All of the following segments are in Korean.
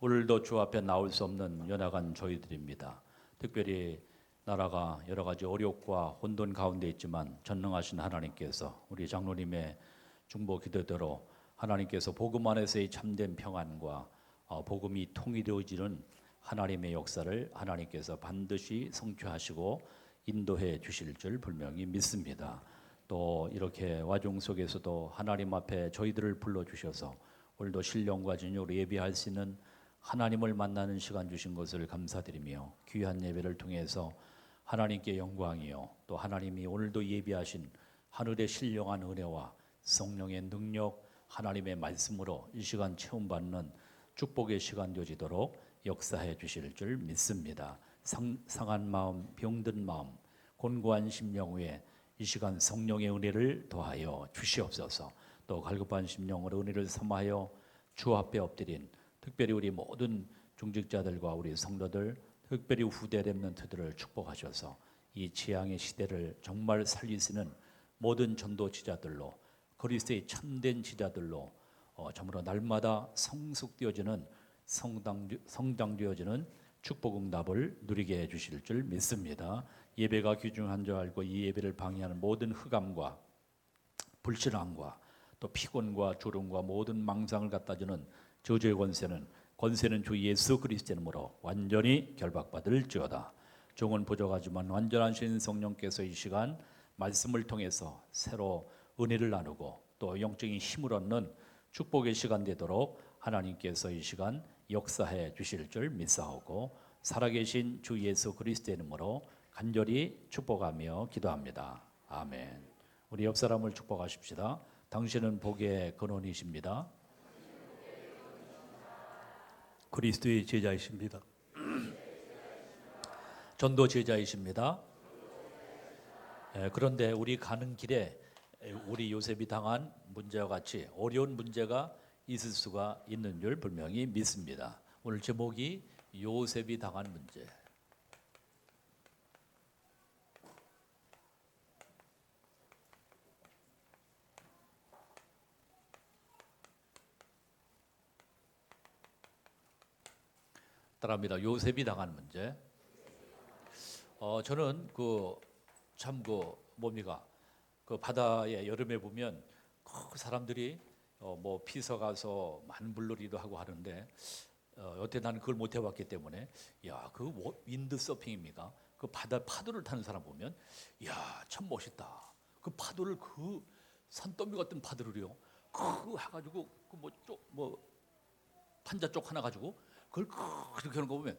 오늘도 주 앞에 나올 수 없는 연약한 저희들입니다. 특별히 나라가 여러 가지 어렵과 혼돈 가운데 있지만 전능하신 하나님께서 우리 장로님의 중보 기도대로 하나님께서 복음 안에서의 참된 평안과 복음이 통일되어지는 하나님의 역사를 하나님께서 반드시 성취하시고 인도해 주실 줄 분명히 믿습니다. 또 이렇게 와중 속에서도 하나님 앞에 저희들을 불러주셔서 오늘도 신령과 진유로 예배할 수 있는 하나님을 만나는 시간 주신 것을 감사드리며 귀한 예배를 통해서 하나님께 영광이요 또 하나님이 오늘도 예비하신 하늘의 신령한 은혜와 성령의 능력 하나님의 말씀으로 이 시간 체험받는 축복의 시간 되어지도록 역사해 주실 줄 믿습니다. 상한 마음, 병든 마음, 곤고한 심령 위에 이 시간 성령의 은혜를 더하여 주시옵소서. 또 갈급한 심령으로 은혜를 삼하여 주 앞에 엎드린 특별히 우리 모든 중직자들과 우리 성도들, 특별히 후대 렘넌트들을 축복하셔서 이 재앙의 시대를 정말 살릴 수 있는 모든 전도 지자들로 그리스도의 참된 지자들로 정말로 날마다 성숙되어지는 성장되어지는 축복 응답을 누리게 해주실 줄 믿습니다. 예배가 귀중한 줄 알고 이 예배를 방해하는 모든 흑암과 불신앙과 또 피곤과 졸음과 모든 망상을 갖다주는 저주의 권세는 주 예수 그리스도 이름으로 완전히 결박받을지어다. 종은 부족하지만 완전하신 성령께서 이 시간 말씀을 통해서 새로 은혜를 나누고 또 영적인 힘을 얻는 축복의 시간 되도록 하나님께서 이 시간 역사해 주실 줄 믿사오고 살아계신 주 예수 그리스도의 이름으로 간절히 축복하며 기도합니다. 아멘. 우리 옆 사람을 축복하십시다. 당신은 복의 근원이십니다. 그리스도의 제자이십니다. 전도 제자이십니다. 그런데 우리 가는 길에 우리 요셉이 당한 문제와 같이 어려운 문제가 있을 수가 있는 줄 분명히 믿습니다. 오늘 제목이 요셉이 당한 문제. 따라합니다. 요셉이 당한 문제. 저는 그 바다에 여름에 보면 그 사람들이 뭐 피서 가서 만불놀이도 하고 하는데 여태 나는 그걸 못 해봤기 때문에 그 윈드 서핑입니까? 그 바다 파도를 타는 사람 보면 참 멋있다. 그 파도를 그 산더미 같은 파도를요 그 해가지고 판자 쪽 하나 가지고 그걸 그렇게 하는 거 보면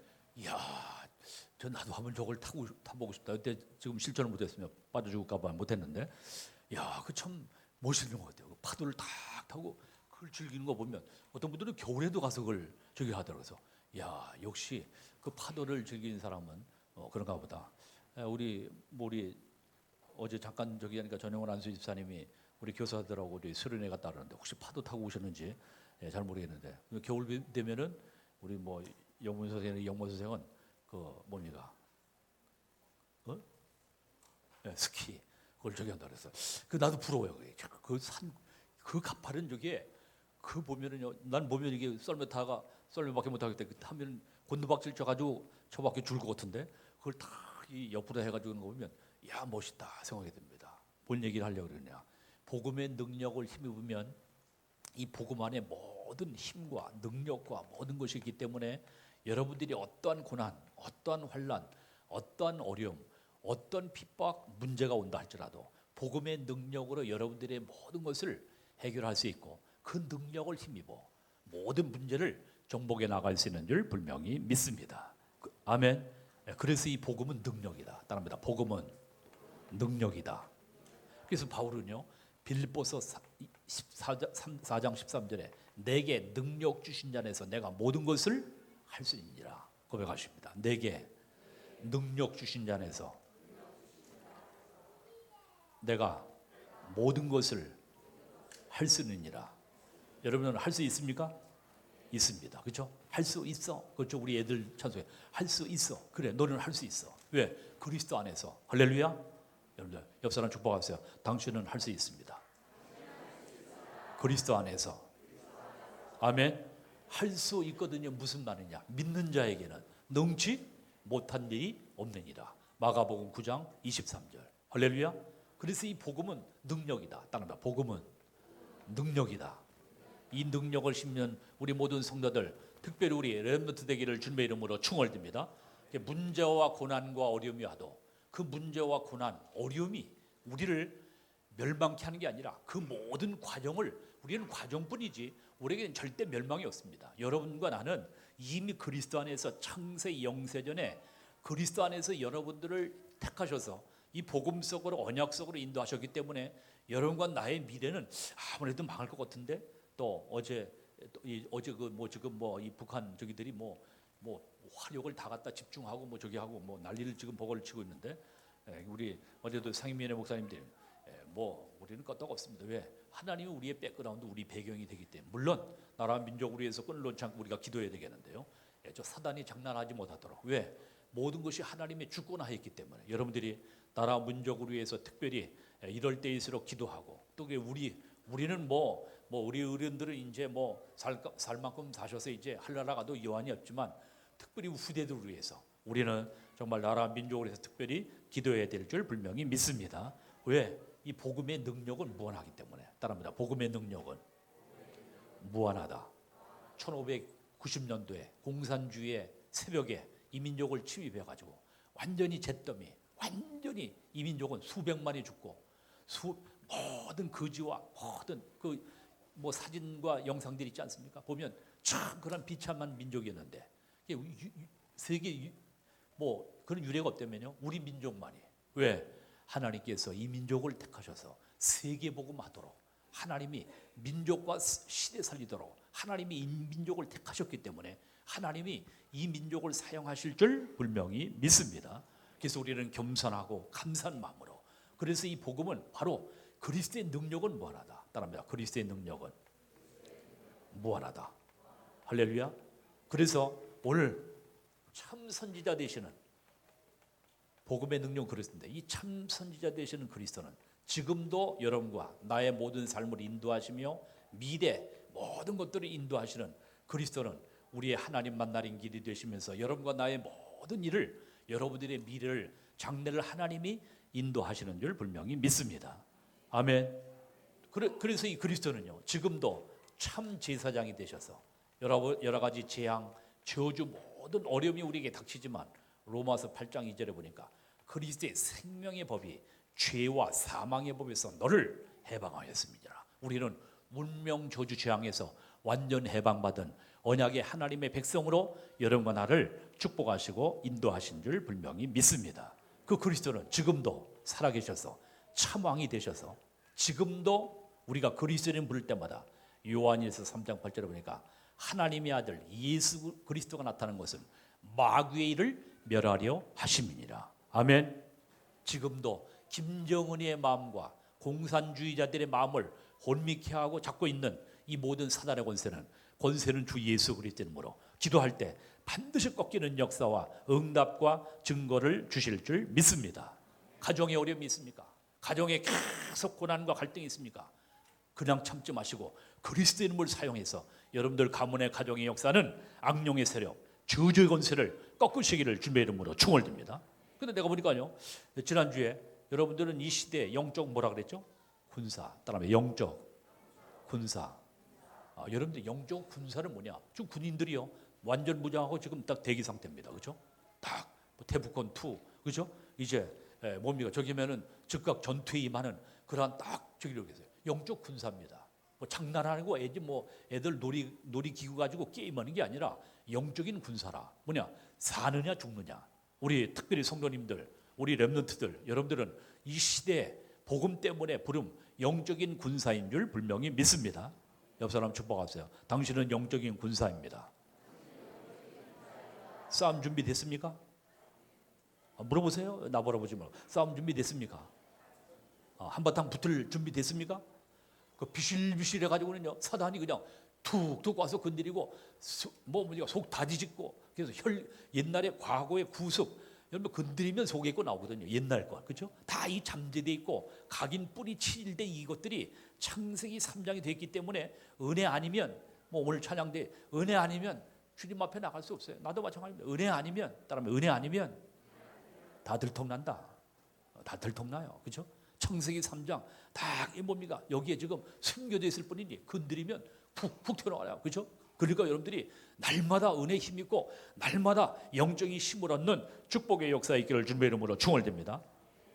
저 나도 한번 저걸 타보고 싶다. 그때 지금 실천을 못했으면 빠져 죽을까봐 못했는데 그 참 멋있는 것 같아요. 파도를 탁 타고 그걸 즐기는 거 보면 어떤 분들은 겨울에도 가서 그걸 저기 하더라고요. 그래서 역시 그 파도를 즐기는 사람은 그런가 보다. 우리 어제 잠깐 저기 하니까 전영원 안수 집사님이 우리 교사들하고 우리 수련회 갔다 그러는데 혹시 파도 타고 오셨는지 잘 모르겠는데 겨울 되면은 우리 영문 선생은 스키 그걸 저기 한다 그래서 나도 부러워요. 그 가파른 저게 그 보면은요 난 보면 이게 썰매밖에 못 하겠다. 하면 곤두박질 쳐가지고 저밖에 줄 것 같은데 그걸 다 이 옆으로 해가지고 하는 거 보면 멋있다 생각이 듭니다. 뭔 얘기를 하려고 그러냐? 복음의 능력을 힘입으면 이 복음 안에 모든 힘과 능력과 모든 것이 있기 때문에 여러분들이 어떠한 고난, 어떠한 환난, 어떠한 어려움, 어떤 핍박, 문제가 온다 할지라도 복음의 능력으로 여러분들의 모든 것을 해결할 수 있고 그 능력을 힘입어 모든 문제를 정복해 나갈 수 있는 줄 분명히 믿습니다. 아멘. 그래서 이 복음은 능력이다. 따라합니다. 복음은 능력이다. 그래서 바울은요 빌립보서 4장 13절에 내게 능력 주신 자 안에서 내가 모든 것을 할 수 있느니라 고백하십니다. 내게 능력 주신 자 안에서 내가 모든 것을 할 수 있느니라. 여러분은 할 수 있습니까? 있습니다. 그렇죠? 할 수 있어. 그렇죠? 우리 애들 찬송해. 할 수 있어. 그래, 너는 할 수 있어. 왜? 그리스도 안에서. 할렐루야. 여러분들 옆 사람 축복하세요. 당신은 할 수 있습니다. 그리스도 안에서. 아멘. 할 수 있거든요. 무슨 말이냐? 믿는 자에게는 능치 못한 일이 없느니라. 마가복음 9장 23절. 할렐루야. 그래서 이 복음은 능력이다. 따라합니다. 복음은 능력이다. 이 능력을 심는 우리 모든 성도들, 특별히 우리 렘넌트 되기를 주님의 이름으로 충원드립니다. 문제와 고난과 어려움이 와도 그 문제와 고난, 어려움이 우리를 멸망케 하는 게 아니라 그 모든 과정을, 우리는 과정뿐이지 우리에게는 절대 멸망이 없습니다. 여러분과 나는 이미 그리스도 안에서 창세 영세전에 그리스도 안에서 여러분들을 택하셔서 이 복음 속으로, 언약 속으로 인도하셨기 때문에 여러분과 나의 미래는 아무래도 망할 것 같은데, 또 어제 지금 이 북한 저기들이 뭐 화력을 다 갖다 집중하고 뭐 저기 하고 뭐 난리를 지금 버거를 치고 있는데, 우리 어제도 상임위원회 목사님들 우리는 끄떡 없습니다. 왜? 하나님은 우리의 백그라운드, 우리 배경이 되기 때문에. 물론 나라 민족을 위해서 끈을 놓지 않고 우리가 기도해야 되겠는데요. 저 사단이 장난하지 못하도록. 왜? 모든 것이 하나님의 주권하였기 때문에 여러분들이 나라 민족을 위해서 특별히 이럴 때일수록 기도하고, 또 우리는 우리 어른들은 이제 살 만큼 사셔서 이제 할나라 가도 여한이 없지만, 특별히 후대들을 위해서 우리는 정말 나라 민족을 위해서 특별히 기도해야 될 줄 분명히 믿습니다. 왜? 이 복음의 능력은 무한하기 때문에. 따라합니다. 복음의 능력은 무한하다. 1590년도에 공산주의의 새벽에 이 민족을 침입해가지고 완전히 잿더미, 완전히 이 민족은 수백만이 죽고 모든 거지와 모든 사진과 영상들이 있지 않습니까? 보면 참 그런 비참한 민족이었는데, 세계 그런 유례가 없다면요, 우리 민족만이. 왜? 하나님께서 이 민족을 택하셔서 세계 복음하도록, 하나님이 민족과 시대 살리도록 하나님이 이 민족을 택하셨기 때문에 하나님이 이 민족을 사용하실 줄 분명히 믿습니다. 그래서 우리는 겸손하고 감사한 마음으로, 그래서 이 복음은 바로 그리스도의 능력은 무한하다. 따라합니다. 그리스도의 능력은 무한하다. 할렐루야. 그래서 오늘 참 선지자 되시는 복음의 능력 그리스도인데, 이 참 선지자 되시는 그리스도는 지금도 여러분과 나의 모든 삶을 인도하시며 미래 모든 것들을 인도하시는 그리스도는 우리의 하나님 만나는 길이 되시면서 여러분과 나의 모든 일을, 여러분들의 미래를, 장래를 하나님이 인도하시는 줄 분명히 믿습니다. 아멘. 그래서 이 그리스도는요, 지금도 참 제사장이 되셔서 여러 가지 재앙, 저주, 모든 어려움이 우리에게 닥치지만 로마서 8장 2절에 보니까 그리스도의 생명의 법이 죄와 사망의 법에서 너를 해방하였습니다. 우리는 문명 저주 재앙에서 완전 해방받은 언약의 하나님의 백성으로 여러분과 나를 축복하시고 인도하신 줄 분명히 믿습니다. 그 그리스도는 지금도 살아계셔서 참왕이 되셔서 지금도 우리가 그리스도를 부를 때마다 요한일서 3장 8절에 보니까 하나님의 아들 예수 그리스도가 나타난 것은 마귀의 일을 멸하려 하심이니라. 아멘. 지금도 김정은의 마음과 공산주의자들의 마음을 혼미케 하고 잡고 있는 이 모든 사단의 권세는 주 예수 그리스도의 이름으로 기도할 때 반드시 꺾이는 역사와 응답과 증거를 주실 줄 믿습니다. 가정에 어려움이 있습니까? 가정에 계속 고난과 갈등이 있습니까? 그냥 참지 마시고 그리스도의 이름을 사용해서 여러분들 가문의 가정의 역사는 악령의 세력, 저주의 권세를 꺾으시기를 주님의 이름으로 축원드립니다. 근데 내가 보니까요, 지난주에 여러분들은 이 시대에 영적 뭐라 그랬죠? 군사. 따라하면 영적 군사. 여러분들 영적 군사는 뭐냐? 지금 군인들이요, 완전 무장하고 지금 딱 대기 상태입니다. 그렇죠? 딱 태북권 2, 그렇죠? 이제 뭡니까? 저기면은 즉각 전투에 임하는 그러한 딱 저기로 계세요. 영적 군사입니다. 장난 아니고 애들 놀이기구 가지고 게임하는 게 아니라 영적인 군사라. 뭐냐? 사느냐 죽느냐. 우리 특별히 성도님들, 우리 렘넌트들, 여러분들은 이 시대에 복음 때문에 부름 영적인 군사인 줄 분명히 믿습니다. 옆 사람 축복하세요. 당신은 영적인 군사입니다. 싸움 준비됐습니까? 물어보세요. 나 물어보지 말고. 싸움 준비됐습니까? 한바탕 붙을 준비됐습니까? 그 비실비실해 가지고는요, 사단이 그냥 툭툭 와서 건드리고 속 다 뒤집고, 그래서 옛날에 과거의 구습, 여러분 건드리면 속에 있고 나오거든요. 옛날 거, 그렇죠? 다 이 잠재돼 있고 각인 뿌리 7대 이것들이 창세기 3장이 됐기 때문에 은혜 아니면 뭐 오늘 찬양대 은혜 아니면 주님 앞에 나갈 수 없어요. 나도 마찬가지입니다. 은혜 아니면, 따라하면 은혜 아니면 다 들통난다. 다 들통나요. 그렇죠? 창세기 3장 다 이 뭡니까? 여기에 지금 숨겨져 있을 뿐이니 건드리면 푹푹 튀어나와요. 그렇죠? 그러니까 여러분들이 날마다 은혜 힘있고 날마다 영적인 힘을 얻는 축복의 역사에 있기를 주님의 이름으로 축원드립니다.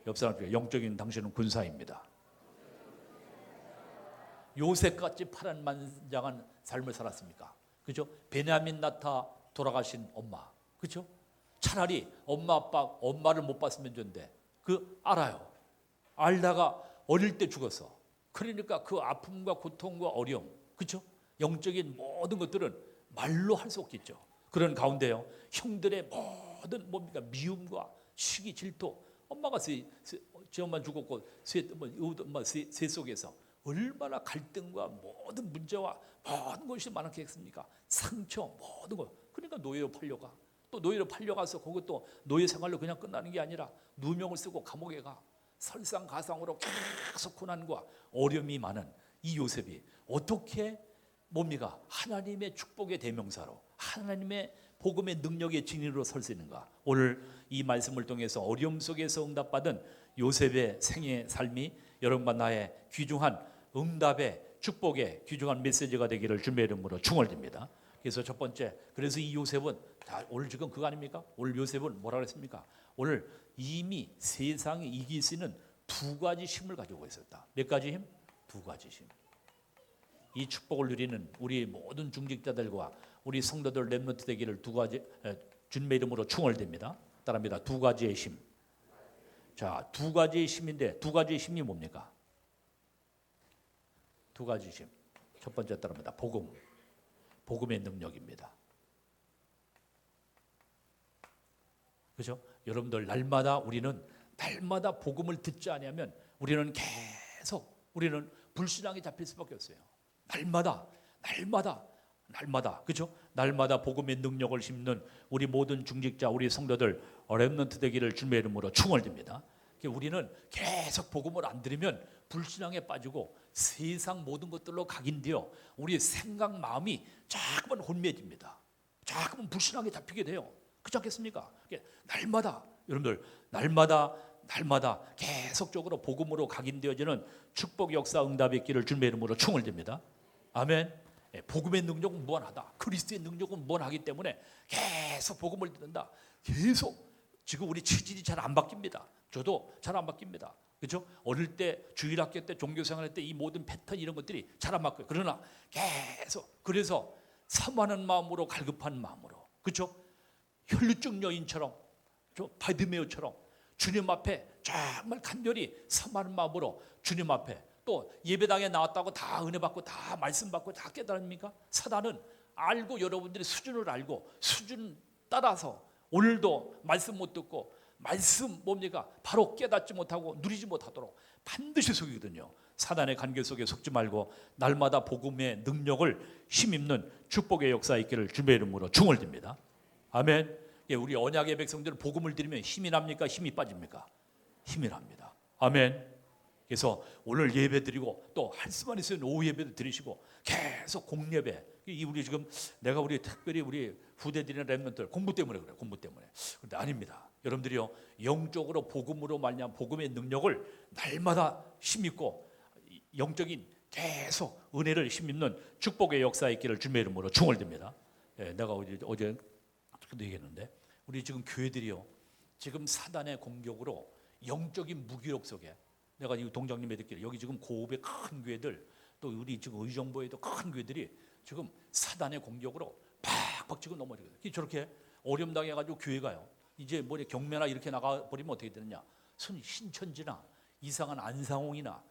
옆 사람들에게 영적인 당신은 군사입니다. 요셉같이 파란만장한 삶을 살았습니까? 그죠? 베냐민 나타 돌아가신 엄마, 그죠? 차라리 엄마를 못 봤으면 좋은데 알아요. 알다가 어릴 때 죽었어. 그러니까 그 아픔과 고통과 어려움, 그죠? 영적인 모든 것들은 말로 할 수 없겠죠. 그런 가운데요, 형들의 모든 뭡니까? 미움과 시기, 질투. 엄마가 제 엄마 죽었고 새 속에서 얼마나 갈등과 모든 문제와 모든 것이 많았겠습니까? 상처, 모든 것. 그러니까 노예로 팔려가. 또 노예로 팔려가서 그것도 노예 생활로 그냥 끝나는 게 아니라 누명을 쓰고 감옥에 가. 설상가상으로 계속 고난과 어려움이 많은 이 요셉이 어떻게 뭡니까? 하나님의 축복의 대명사로, 하나님의 복음의 능력의 진인으로 설 수 있는가? 오늘 이 말씀을 통해서 어려움 속에서 응답받은 요셉의 생애 삶이 여러분과 나의 귀중한 응답의 축복의 귀중한 메시지가 되기를 주님의 이름으로 축원드립니다. 그래서 첫 번째, 그래서 이 요셉은 오늘 지금 그거 아닙니까? 오늘 요셉은 뭐라 그랬습니까? 오늘 이미 세상에 이길 수 있는 두 가지 힘을 가지고 있었다. 몇 가지 힘? 두 가지 힘. 이 축복을 누리는 우리 모든 중직자들과 우리 성도들 렘넌트 되기를 두 가지 주님의 이름으로 축원드립니다. 따라합니다. 두 가지의 힘. 자, 두 가지의 힘인데 두 가지의 힘이 뭡니까? 두 가지 힘. 첫 번째 따라합니다. 복음의 능력입니다. 그렇죠? 여러분들 우리는 날마다 복음을 듣지 않으면 우리는 불신앙에 잡힐 수밖에 없어요. 날마다 그렇죠? 날마다 복음의 능력을 심는 우리 모든 중직자, 우리 성도들 렘넌트 되기를 주님의 이름으로 축원드립니다. 우리는 계속 복음을 안 들으면 불신앙에 빠지고 세상 모든 것들로 각인되어 우리의 생각, 마음이 자꾸만 혼미해집니다. 자꾸만 불신앙에 잡히게 돼요. 그렇지 않겠습니까? 여러분들 날마다 계속적으로 복음으로 각인되어지는 축복 역사 응답의 있기를 주님의 이름으로 축원드립니다. 아멘. 복음의 능력은 무한하다. 그리스도의 능력은 무한하기 때문에 계속 복음을 듣는다. 계속 지금 우리 체질이 잘 안 바뀝니다. 저도 잘 안 바뀝니다. 그렇죠? 어릴 때 주일학교 때 종교생활할 때 이 모든 패턴 이런 것들이 잘 안 바뀌어요. 그러나 계속 그래서 사모하는 마음으로 갈급한 마음으로, 그렇죠? 혈루증 여인처럼, 바디메오처럼 주님 앞에 정말 간절히 사모하는 마음으로 주님 앞에, 또 예배당에 나왔다고 다 은혜 받고 다 말씀 받고 다 깨달습니까? 사단은 알고, 여러분들이 수준을 알고 수준 따라서 오늘도 말씀 못 듣고 말씀 뭡니까? 바로 깨닫지 못하고 누리지 못하도록 반드시 속이거든요. 사단의 관계 속에 속지 말고 날마다 복음의 능력을 힘입는 축복의 역사에 있기를 주님의 이름으로 축원드립니다. 아멘. 우리 언약의 백성들은 복음을 들으면 힘이 납니까? 힘이 빠집니까? 힘이 납니다. 아멘. 그래서 오늘 예배 드리고 또 할 수만 있으면 오후 예배도 드리시고 계속 공예배. 우리 지금 우리 특별히 우리 후대들이나 렘넌트들 공부 때문에 그래요. 공부 때문에. 그런데 아닙니다. 여러분들이요, 영적으로 복음으로 말미암아 복음의 능력을 날마다 힘입고 영적인 계속 은혜를 힘입는 축복의 역사에 있기를 주님의 이름으로 축원드립니다. 내가 어제 얘기했는데 우리 지금 교회들이요, 지금 사단의 공격으로 영적인 무기력 속에, 내가 이 동장님에 듣기를 여기 지금 고읍의 큰 교회들, 또 우리 지금 의정부에도 큰 교회들이 지금 사단의 공격으로 팍팍 지금 넘어지거든요. 저렇게 어려움 당해가지고 교회가요, 이제 경매나 이렇게 나가 버리면 어떻게 되느냐? 신천지나 이상한 안상홍이나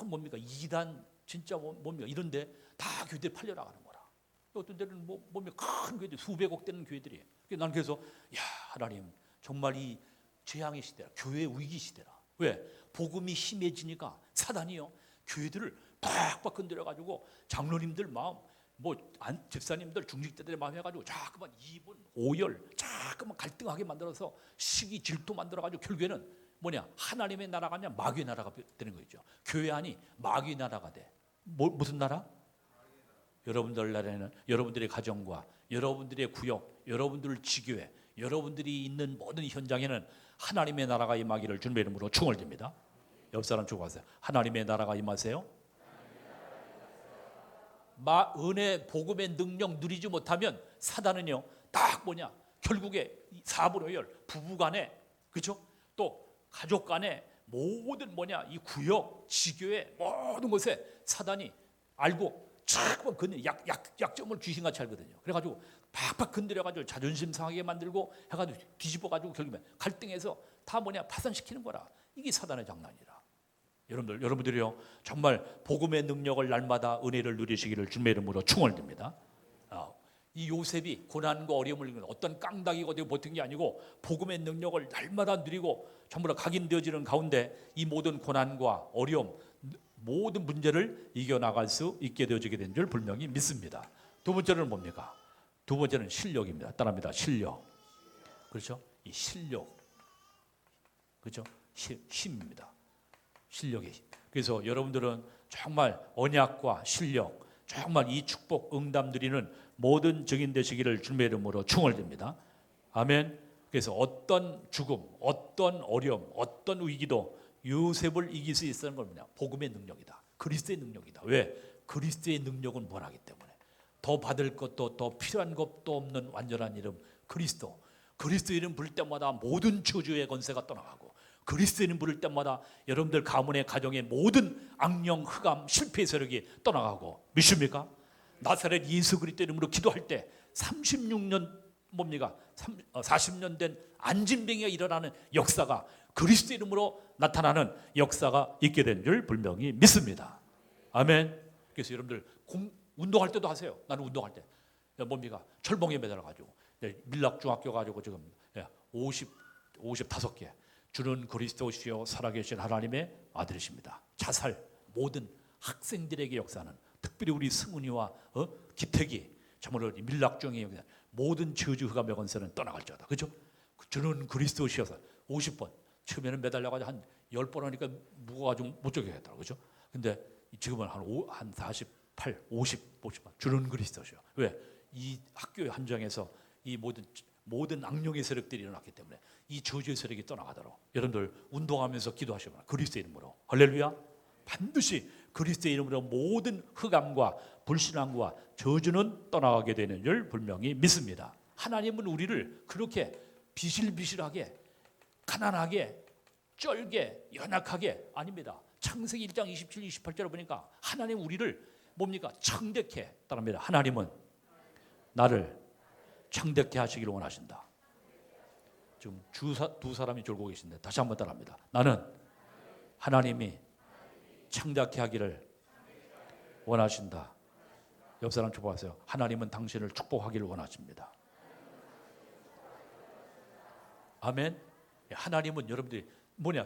뭡니까 이단 진짜 뭡니까 이런데 다 교회들 팔려 나가는 거라. 어떤 데는 뭡니까 큰 교회들 수백억 되는 교회들이. 난 그래서 하나님 정말 이 재앙의 시대라, 교회 위기 시대라. 왜? 복음이 심해지니까 사단이요 교회들을 팍팍 건드려가지고 장로님들 마음, 집사님들 중직자들의 마음 해가지고 자꾸만 이분 오열 자꾸만 갈등하게 만들어서 시기 질투 만들어가지고 결국에는 하나님의 나라가 아니라 마귀의 나라가 되는 거죠. 교회 안이 마귀의 나라가 돼. 무슨 나라? 여러분들 나라에는 여러분들의 가정과 여러분들의 구역, 여러분들 지교회, 여러분들이 있는 모든 현장에는 하나님의 나라가 임하기를 주님의 이름으로 축원드립니다. 옆 사람 축복하세요. 하나님의 나라가 임하세요. 은혜 복음의 능력 누리지 못하면 사단은요 딱 뭐냐 결국에 사불오열 부부간에 그렇죠? 또 가족간에 모든 뭐냐 이 구역 지교회 모든 곳에 사단이 알고 자꾸만 약점을 귀신같이 알거든요. 그래가지고 팍팍 건드려가지고 자존심 상하게 만들고 해가지고 뒤집어가지고 결국에 갈등해서 다 뭐냐 파산시키는 거라. 이게 사단의 장난이라. 여러분들이요 정말 복음의 능력을 날마다 은혜를 누리시기를 주님의 이름으로 축원드립니다. 이 요셉이 고난과 어려움을 이기는 어떤 깡다기가 되고 버틴 게 아니고 복음의 능력을 날마다 누리고 전부 다 각인되어지는 가운데 이 모든 고난과 어려움 모든 문제를 이겨나갈 수 있게 되어지게 된 줄 분명히 믿습니다. 두 번째는 뭡니까? 두 번째는 실력입니다. 따라합니다. 실력. 그렇죠? 이 실력. 그렇죠? 힘입니다. 실력의 힘. 그래서 여러분들은 정말 언약과 실력, 정말 이 축복 응답 누리는 모든 증인 되시기를 주님의 이름으로 축원드립니다. 아멘. 그래서 어떤 죽음, 어떤 어려움, 어떤 위기도 요셉을 이길 수 있다는 건 뭐냐? 복음의 능력이다. 그리스도의 능력이다. 왜? 그리스도의 능력은 뭐라기 때문에 더 받을 것도 더 필요한 것도 없는 완전한 이름 그리스도. 그리스도 이름 부를 때마다 모든 저주의 권세가 떠나가고 그리스도 이름 부를 때마다 여러분들 가문의 가정의 모든 악령, 흑암, 실패의 세력이 떠나가고 믿습니까? 나사렛 예수 그리스도 이름으로 기도할 때 36년 뭡니까? 40년 된 안진병이가 일어나는 역사가 그리스도 이름으로 나타나는 역사가 있게 된 줄 분명히 믿습니다. 아멘. 그래서 여러분들 운동할 때도 하세요. 나는 운동할 때 뭡니까? 철봉에 매달아가지고 밀락중학교 가지고 지금 55개 주는 그리스도시요 살아계신 하나님의 아들이십니다. 자살 모든 학생들에게 역사는 특별히 우리 승훈이와 기택이 참으로 밀락중의 모든 저주 흑암의 권세는 떠나갈지어다. 그렇죠? 주는 그리스도시여서 50번 처음에는 매달려가지고 한 10번 하니까 무거워가지고 못 쪼개겠더라고요. 그렇죠? 근데 지금은 한 48, 50번 주는 그리스도시여. 왜? 이 학교의 한정에서 이 모든 악령의 세력들이 일어났기 때문에 이 저주의 세력이 떠나가도록 여러분들 운동하면서 기도하시면 그리스도의 이름으로 할렐루야. 반드시 그리스도의 이름으로 모든 흑암과 불신앙과 저주는 떠나가게 되는 줄 분명히 믿습니다. 하나님은 우리를 그렇게 비실비실하게 가난하게 쩔게 연약하게 아닙니다. 창세기 1장 27, 28절을 보니까 하나님 우리를 뭡니까? 청대케 따릅니다. 하나님은 나를 청대케 하시기를 원하신다. 지금 두 사람이 졸고 계신데 다시 한번 따라합니다. 나는 하나님이 청대케 하기를 원하신다. 옆 사람 축복하세요. 하나님은 당신을 축복하기를 원하십니다. 아멘. 하나님은 여러분들이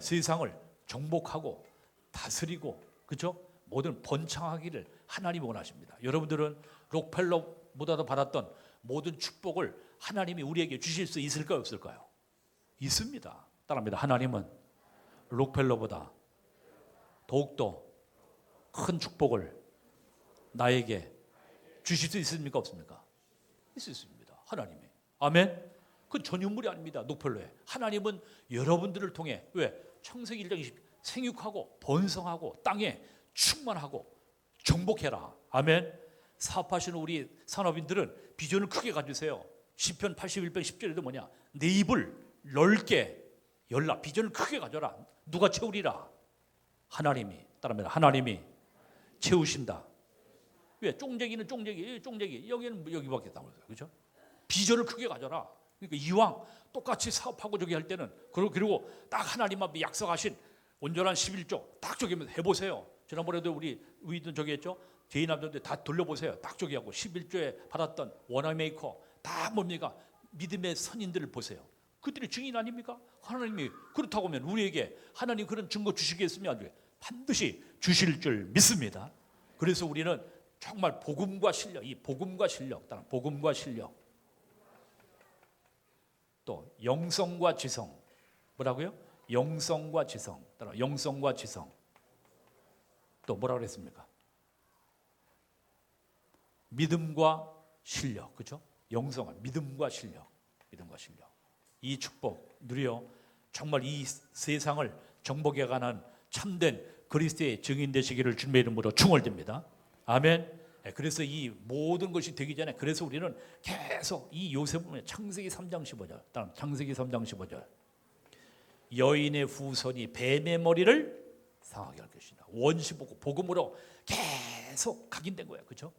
세상을 정복하고 다스리고 그렇죠? 모든 번창하기를 하나님이 원하십니다. 여러분들은 록펠러보다도 받았던 모든 축복을 하나님이 우리에게 주실 수 있을까요? 없을까요? 있습니다. 따라합니다. 하나님은 록펠러보다 더욱더 큰 축복을 나에게 주실 수 있습니까? 없습니까? 있을 수 있습니다. 하나님이. 아멘. 그건 전유물이 아닙니다. 록펠러에. 하나님은 여러분들을 통해 왜? 창세기 1장 20 생육하고 번성하고 땅에 충만하고 정복해라. 아멘. 사업하시는 우리 산업인들은 비전을 크게 가지세요. 시편 81편 10절에도 뭐냐? 내 입을 넓게 열라. 비전을 크게 가져라. 누가 채우리라? 하나님이. 따라합니다. 하나님이 채우신다. 왜? 쫑재기는 쫑재기. 여기는 여기밖에 안 보여요. 그렇죠? 비전을 크게 가져라. 그러니까 이왕 똑같이 사업하고 저기 할 때는 그리고 딱 하나님 앞에 약속하신 온전한 11조 딱 저기 해보세요. 지난번에도 우리도 저기 했죠. 제이남들한테 다 돌려보세요. 딱 저기 하고 11조에 받았던 원어메이커 다 뭡니까? 믿음의 선인들을 보세요. 그들이 증인 아닙니까? 하나님이 그렇다고 하면 우리에게 하나님 그런 증거 주시겠으면 반드시 주실 줄 믿습니다. 그래서 우리는 정말 복음과 실력, 이 복음과 실력, 복음과 실력, 또 영성과 지성, 뭐라고요? 영성과 지성, 따라 영성과 지성. 또 뭐라 그랬습니까? 믿음과 실력, 그렇죠? 영성한 믿음과 실력, 믿음과 실력. 이 축복 누려 정말 이 세상을 정복해 가는 참된 그리스도의 증인 되시기를 주님의 이름으로 축원드립니다. 아멘. 그래서 이 모든 것이 되기 전에 그래서 우리는 계속 이 요셉은 창세기 3장 15절, 다음 창세기 3장 15절. 여인의 후손이 뱀의 머리를 상하게 할 것이다. 원시 복음으로 계속 각인된 거예요. 그렇죠?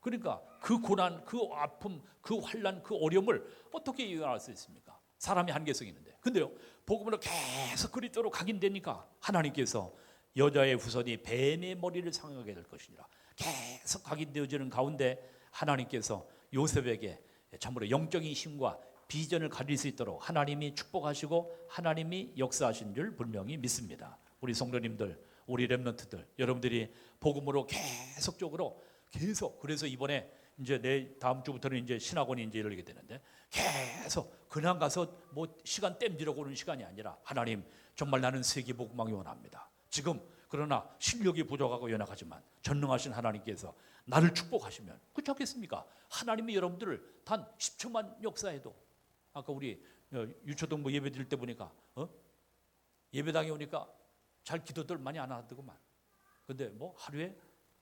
그러니까 그 고난, 그 아픔, 그 환난, 그 어려움을 어떻게 이겨낼 수 있습니까? 사람이 한계성이 있는데. 근데요, 복음으로 계속 그리스도로 각인되니까 하나님께서 여자의 후손이 뱀의 머리를 상하게 될 것이니라. 계속 각인되어지는 가운데 하나님께서 요셉에게 참으로 영적인 힘과 비전을 가질 수 있도록 하나님이 축복하시고 하나님이 역사하신 줄 분명히 믿습니다. 우리 성도님들, 우리 렘넌트들, 여러분들이 복음으로 계속적으로 계속, 그래서 이번에 이제 내 다음 주부터는 이제 신학원이 이제 열리게 되는데 계속 그냥 가서 뭐 시간 땜지려고 오는 시간이 아니라 하나님 정말 나는 세계 복음하기 원합니다. 지금 그러나 실력이 부족하고 연약하지만 전능하신 하나님께서 나를 축복하시면 그렇지 않겠습니까? 하나님이 여러분들을 단 10초만 역사해도 아까 우리 유초동부 예배 드릴 때 보니까 예배당에 오니까 잘 기도들 많이 안 하더구만. 근데 뭐 하루에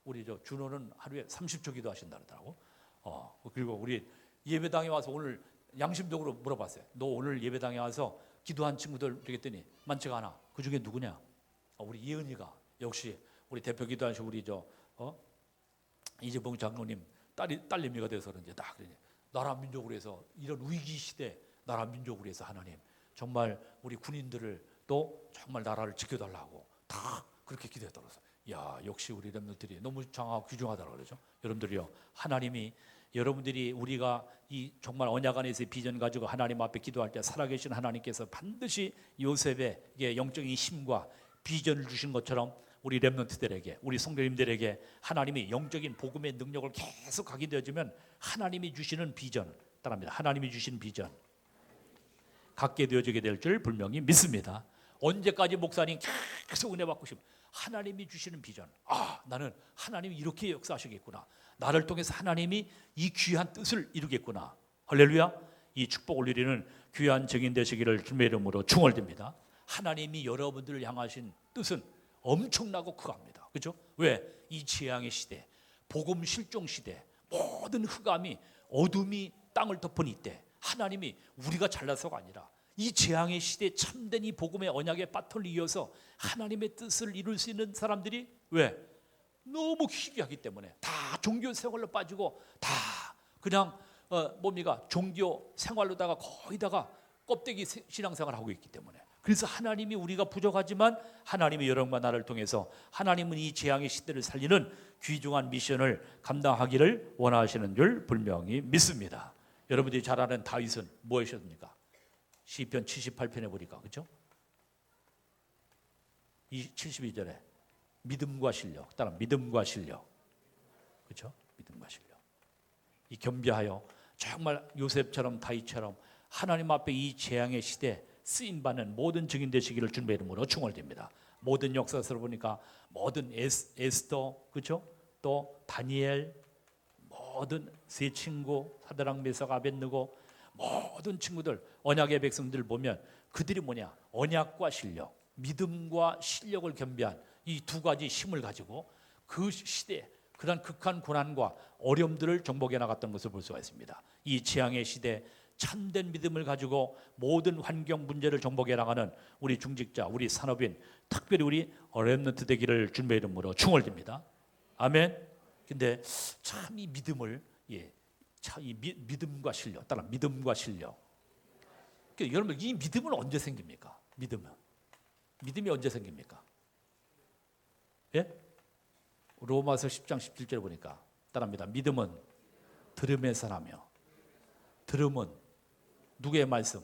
우리 준호는 하루에 30초 기도하신다 그러더라고. 그리고 우리 예배당에 와서 오늘 양심적으로 물어봤어요. 너 오늘 예배당에 와서 기도한 친구들 그랬더니 많지가 않아. 그 중에 누구냐? 우리 예은이가 역시 우리 대표 기도하신 우리 이재봉 장로님 딸내미가 돼서 그런지 딱 그러니 나라 민족으로 해서 이런 위기 시대 나라 민족으로 해서 하나님 정말 우리 군인들을 또 정말 나라를 지켜달라고 다 그렇게 기도했다고 해서 야 역시 우리 렘넌트들이 너무 장하고 귀중하다고 그러죠. 여러분들이요 하나님이 여러분들이 우리가 이 정말 언약 안에서의 비전 가지고 하나님 앞에 기도할 때 살아계신 하나님께서 반드시 요셉에게 영적인 힘과 비전을 주신 것처럼 우리 렘넌트들에게 우리 성도님들에게 하나님이 영적인 복음의 능력을 계속 가게 되어지면 하나님이 주시는 비전 따릅니다. 하나님이 주신 비전 갖게 되어지게 될 줄 분명히 믿습니다. 언제까지 목사님 계속 은혜 받고 싶으면 하나님이 주시는 비전 나는 하나님이 이렇게 역사하시겠구나. 나를 통해서 하나님이 이 귀한 뜻을 이루겠구나. 할렐루야. 이 축복을 누리는 귀한 증인 되시기를 주님의 이름으로 축원드립니다. 하나님이 여러분들을 향하신 뜻은 엄청나고 크합니다. 그렇죠? 왜? 이 재앙의 시대, 복음 실종 시대, 모든 흑암이 어둠이 땅을 덮은 이때 하나님이 우리가 잘나서가 아니라 이 재앙의 시대 참된 이 복음의 언약의 바톤을 이어서 하나님의 뜻을 이룰 수 있는 사람들이 왜? 너무 희귀하기 때문에 다 종교 생활로 빠지고 다 그냥 종교 생활로다가 거의다가 껍데기 신앙생활을 하고 있기 때문에 그래서 하나님이 우리가 부족하지만 하나님이 여러분과 나를 통해서 하나님은 이 재앙의 시대를 살리는 귀중한 미션을 감당하기를 원하시는 줄 분명히 믿습니다. 여러분들이 잘 아는 다윗은 무엇이었습니까? 시편 78편에 보니까 그렇죠? 이 72절에 믿음과 실력, 따라 믿음과 실력, 그렇죠? 믿음과 실력. 이 겸비하여 정말 요셉처럼 다윗처럼 하나님 앞에 이 재앙의 시대 쓰임 받는 모든 증인 되시기를 주님의 이름으로 축원드립니다. 모든 역사서를 보니까 모든 에스더, 그렇죠? 또 다니엘, 모든 세 친구 사드락 메삭 아벳느고 모든 친구들 언약의 백성들 보면 그들이 뭐냐? 언약과 실력, 믿음과 실력을 겸비한 이 두 가지 힘을 가지고 그 시대 그런 극한 고난과 어려움들을 정복해 나갔던 것을 볼 수가 있습니다. 이 재앙의 시대 참된 믿음을 가지고 모든 환경 문제를 정복해 나가는 우리 중직자, 우리 산업인, 특별히 우리 렘넌트 되기를 주님의 이름으로 축원드립니다. 아멘. 근데 참 이 믿음을 참 이 믿음과 실력, 따라 믿음과 실력. 그러니까 여러분 이 믿음은 언제 생깁니까? 믿음이 언제 생깁니까? 예? 로마서 10장 17절 보니까 따라합니다. 믿음은 들음에서 나며 들음은 누구의 말씀?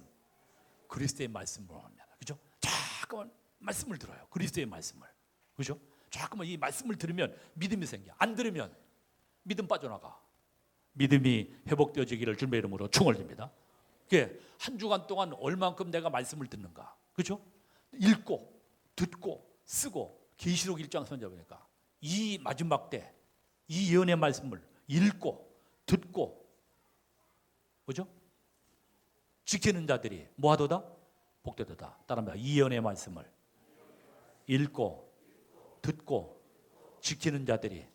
그리스도의 말씀으로 합니다. 그죠? 자꾸만 말씀을 들어요. 그리스도의 말씀을. 그죠? 자꾸만 이 말씀을 들으면 믿음이 생겨. 안 들으면 믿음 빠져나가. 믿음이 회복되어지기를 주님의 이름으로 축원드립니다. 한 주간 동안 얼만큼 내가 말씀을 듣는가? 그죠? 읽고 듣고 쓰고 계시록 1장 선자 보니까 이 마지막 때 이 예언의 말씀을 읽고 듣고 그죠? 지키는 자들이 뭐하도다? 복되도다. 따라합니다. 이 예언의 말씀을 읽고 듣고 지키는 자들이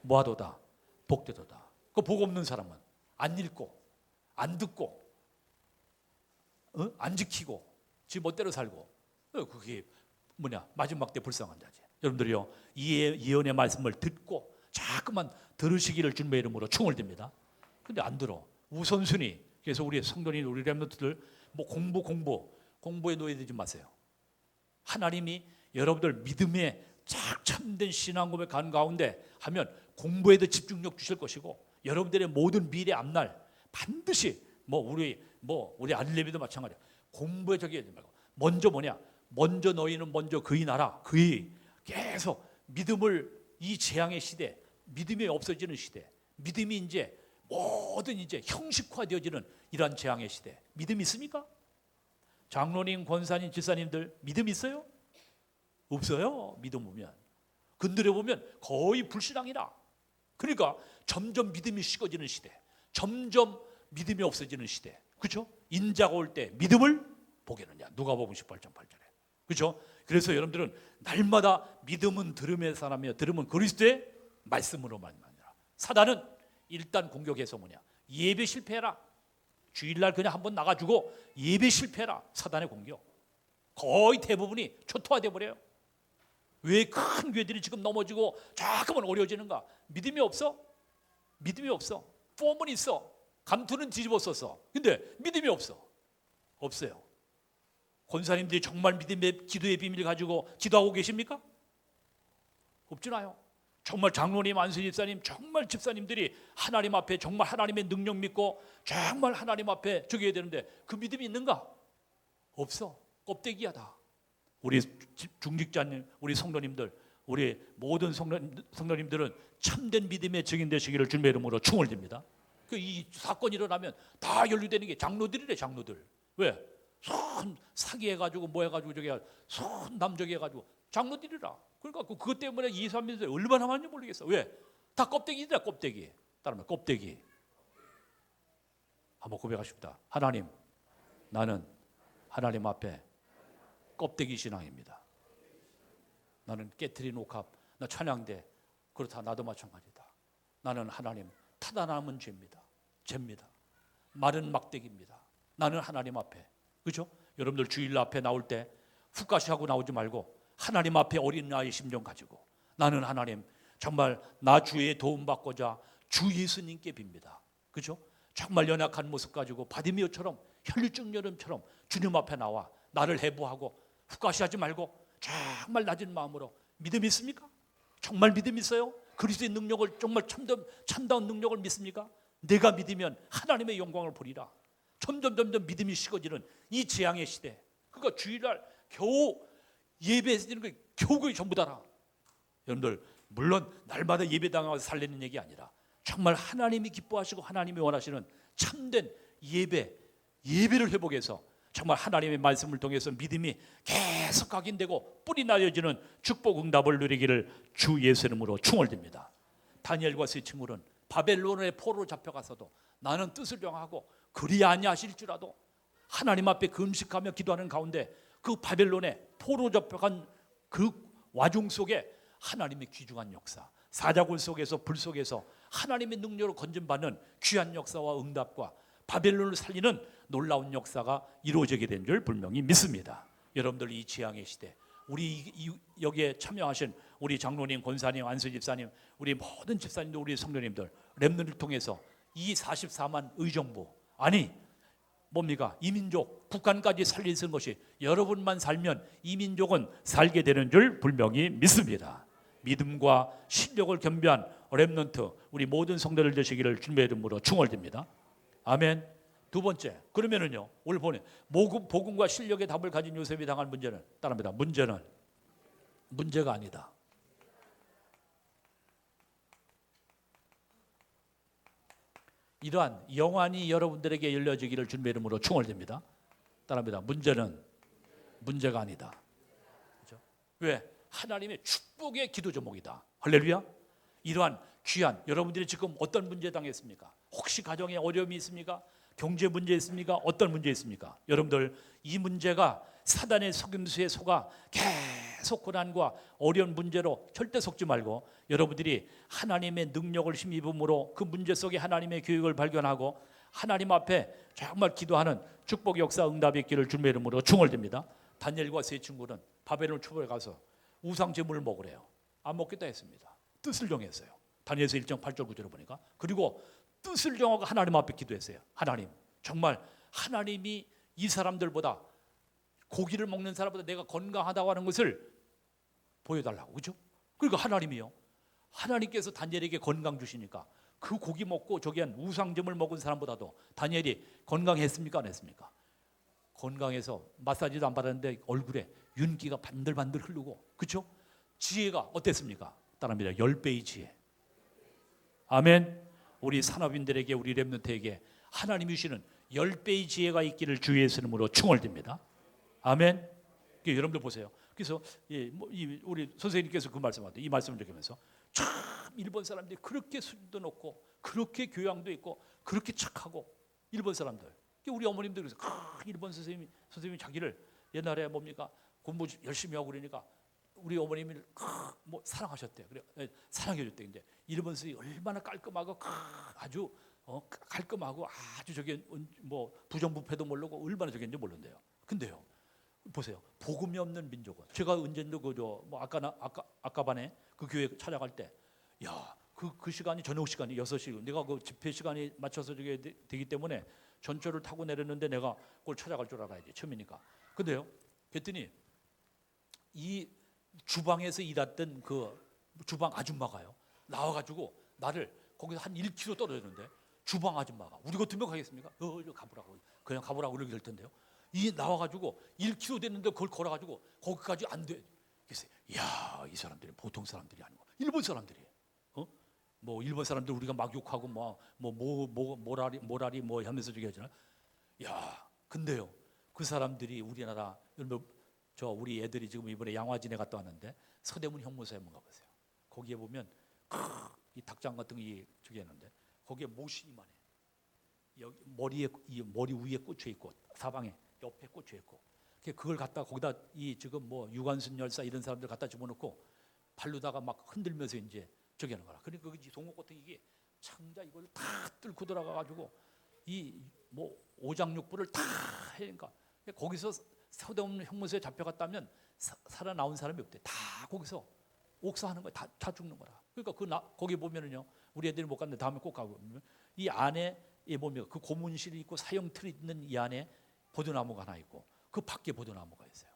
뭐하도다? 복되도다. 그 복 없는 사람은 안 읽고 안 듣고 안 지키고 지 멋대로 살고 그게 뭐냐? 마지막 때 불쌍한 자지. 여러분들이요, 이 예언의 말씀을 듣고 자꾸만 들으시기를 주님의 이름으로 충을 듭니다. 근데 안 들어. 우선순위. 그래서 우리 성도님, 우리 렘넌트들 뭐 공부에 놓여들지 마세요. 하나님이 여러분들 믿음에 참된 신앙 고백 간 가운데 하면 공부에도 집중력 주실 것이고 여러분들의 모든 미래 앞날 반드시 우리 아들레비도 마찬가지야. 공부에 저기 하지 말고 먼저 뭐냐? 먼저 너희는 먼저 그의 나라, 그의 계속 믿음을 이 재앙의 시대, 믿음이 없어지는 시대, 믿음이 이제 모든 이제 형식화되어지는 이러한 재앙의 시대. 믿음 있습니까? 장로님, 권사님, 집사님들 믿음 있어요? 없어요. 믿음 보면 건드려 보면 거의 불신앙이라. 그러니까 점점 믿음이 식어지는 시대, 점점 믿음이 없어지는 시대. 그렇죠? 인자가 올 때 믿음을 보겠느냐. 누가복음 18장 8절에. 그렇죠? 그래서 여러분들은 날마다 믿음은 들음의 사람이요, 들음은 그리스도의 말씀으로만 만들어. 사단은 일단 공격해서 뭐냐? 예배 실패해라. 주일날 그냥 한번 나가주고 예배 실패해라. 사단의 공격. 거의 대부분이 초토화돼 버려요. 왜 큰 교회들이 지금 넘어지고 자꾸만 어려워지는가? 믿음이 없어? 믿음이 없어. 폼은 있어. 감투는 뒤집어 썼어. 근데 믿음이 없어. 없어요. 권사님들이 정말 믿음의 기도의 비밀을 가지고 기도하고 계십니까? 없잖아요. 정말 장로님, 안수 집사님, 정말 집사님들이 하나님 앞에 정말 하나님의 능력 믿고 정말 하나님 앞에 저기 해야 되는데 그 믿음이 있는가? 없어. 껍데기야 다. 우리 중직자님, 우리 성도님들, 우리 모든 성도님들은 참된 믿음의 증인 되시기를 주님의 이름으로 충을 듭니다. 이 사건이 일어나면 다 연루되는 게 장로들이래. 장로들. 왜? 손 사기해가지고 뭐 해가지고 저기 손 남저기 해가지고 장로들이라. 그러니까 그것 때문에 이사람들이 얼마나 많은지 모르겠어. 왜? 다 껍데기들이야. 껍데기. 따라하면 껍데기. 한번 고백하십시다. 하나님, 나는 하나님 앞에 껍데기 신앙입니다. 나는 깨트린 옥합, 나 찬양대, 그렇다. 나도 마찬가지다. 나는 하나님 타다 남은 죄입니다. 마른 막대기입니다. 나는 하나님 앞에. 그렇죠? 여러분들 주일 앞에 나올 때 훅가시하고 나오지 말고 하나님 앞에 어린아이 심정 가지고 나는 하나님 정말 나 주의 도움 받고자 주 예수님께 빕니다. 그렇죠? 정말 연약한 모습 가지고 바디미오처럼 혈류증 여름처럼 주님 앞에 나와 나를 해부하고 훅가시하지 말고 정말 낮은 마음으로 믿음 있습니까? 정말 믿음 있어요? 그리스도의 능력을 정말 참다운 능력을 믿습니까? 내가 믿으면 하나님의 영광을 보리라. 점점 믿음이 식어지는 이 재앙의 시대. 그러니까 주일날 겨우 예배해지는 게 겨우 그게 전부 다라. 여러분들 물론 날마다 예배당하고 살리는 얘기 아니라 정말 하나님이 기뻐하시고 하나님이 원하시는 참된 예배를 회복해서 정말 하나님의 말씀을 통해서 믿음이 계속 각인되고 뿌리 나여지는 축복 응답을 누리기를 주 예수 이름으로 충을 듭니다. 다니엘과 세 친구는 바벨론의 포로로 잡혀가서도 나는 뜻을 정하고 그리 아니하실지라도 하나님 앞에 금식하며 기도하는 가운데 그 바벨론의 포로 잡혀간 그 와중 속에 하나님의 귀중한 역사, 사자굴 속에서 불 속에서 하나님의 능력으로 건진받는 귀한 역사와 응답과 바벨론을 살리는 놀라운 역사가 이루어지게 된 줄 분명히 믿습니다. 여러분들 이 재앙의 시대, 우리 여기에 참여하신 우리 장로님, 권사님, 안수 집사님, 우리 모든 집사님들, 우리 성도님들 렘넌트를 통해서 이 44만 의정부, 아니 뭡니까? 이민족, 북한까지 살릴 수 있는 것이 여러분만 살면 이민족은 살게 되는 줄 분명히 믿습니다. 믿음과 실력을 겸비한 렘넌트 우리 모든 성도들 되시기를 주님의 이름으로 충원드립니다. 아멘. 두 번째, 그러면은요, 오늘 보내 복음과 실력의 답을 가진 요셉이 당한 문제는 따릅니다. 문제는 문제가 아니다. 이러한 영안이 여러분들에게 열려지기를 주님의 이름으로 충원드립니다. 따릅니다. 문제는 문제가 아니다. 그렇죠? 왜? 하나님의 축복의 기도 제목이다. 할렐루야. 이러한 귀한 여러분들이 지금 어떤 문제 당했습니까? 혹시 가정에 어려움이 있습니까? 경제 문제 있습니까? 어떤 문제 있습니까? 여러분들 이 문제가 사단의 속임수에 속아 계속 고난과 어려운 문제로 절대 속지 말고 여러분들이 하나님의 능력을 힘입음으로 그 문제 속에 하나님의 교육을 발견하고 하나님 앞에 정말 기도하는 축복 역사 응답이 있기를 주님의 이름으로 축원드립니다. 다니엘과 세 친구는 바벨론 초벌에 가서 우상 제물을 먹으래요. 안 먹겠다 했습니다. 뜻을 정했어요. 다니엘서 1장 8절 9절을 보니까. 그리고 뜻을 정하고 하나님 앞에 기도했어요. 하나님, 정말 하나님이 이 사람들보다 고기를 먹는 사람보다 내가 건강하다고 하는 것을 보여달라고. 그렇죠? 그러니까 하나님이요, 하나님께서 다니엘에게 건강 주시니까 그 고기 먹고 저기 한 우상점을 먹은 사람보다도 다니엘이 건강했습니까? 안 했습니까? 건강해서 마사지도 안 받았는데 얼굴에 윤기가 반들반들 흐르고. 그렇죠? 지혜가 어땠습니까? 따라합니다. 10배의 지혜. 아멘. 우리 산업인들에게, 우리 렘넌트에게 하나님이 주시는 10배의 지혜가 있기를 주의 이름으로 축원드립니다. 아멘. 여러분들 보세요. 그래서 우리 선생님께서 그 말씀하셨는데 이 말씀을 적으면서 참 일본 사람들이 그렇게 수준도 높고 그렇게 교양도 있고 그렇게 착하고, 일본 사람들, 우리 어머님들 그래서 일본 선생님이 자기를 옛날에 뭡니까 공부 열심히 하고 그러니까 우리 어머님을 뭐 사랑하셨대요. 그래 사랑해줬대. 이제 일본 선생님이 얼마나 깔끔하고 아주 깔끔하고 아주 저게 뭐 부정부패도 모르고 얼마나 저게인지 모른대요. 근데요, 보세요. 복음이 없는 민족은, 제가 언젠도 뭐 아까 반에 그 교회 찾아갈 때, 야, 그 시간이 저녁 시간이 6시, 내가 그 집회 시간이 맞춰서 저게 되기 때문에 전철을 타고 내렸는데 내가 그걸 찾아갈 줄 알아야지, 처음이니까. 근데요, 그랬더니 이 주방에서 일했던 그 주방 아줌마가요 나와가지고 나를 거기서 한 1km 떨어졌는데, 주방 아줌마가 우리 같으면 가겠습니까? 가보라고, 그냥 가보라고 이렇게 될 텐데요. 이 나와가지고 1km 됐는데 그걸 걸어가지고 거기까지 안 돼. 그래서 야, 이 사람들이 보통 사람들이 아니고 일본 사람들이에요. 뭐 일본 사람들 우리가 막 욕하고 모라리 뭐 하면서 저기 하잖아. 야, 근데요, 그 사람들이 우리나라 우리 애들이 지금 이번에 양화진에 갔다 왔는데 서대문 형무소에 한번 가보세요. 거기에 보면 이 닭장 같은 게 저기 했는데 거기에 못이 이만해. 여기 머리 위에 꽂혀 있고 사방에 옆에 꽂혀 있고, 그걸 갖다 거기다 이 지금 뭐 유관순 열사 이런 사람들 갖다 집어넣고 발로다가 막 흔들면서 이제 저기 하는 거라. 그러니까 그 송곳 같은 이게 창자 이걸 다 뚫고 들어가 가지고 이 뭐 오장육부를 다 하니까 거기서 서대문 형무소에 잡혀갔다면 살아나온 사람이 없대. 다 거기서 옥사하는 거야. 다 죽는 거라. 그러니까 거기 보면은요, 우리 애들이 못 갔는데 다음에 꼭 가고, 이 안에 뭡니까 그 고문실이 있고 사형틀이 있는 이 안에 보드나무가 하나 있고 그 밖에 보드나무가 있어요.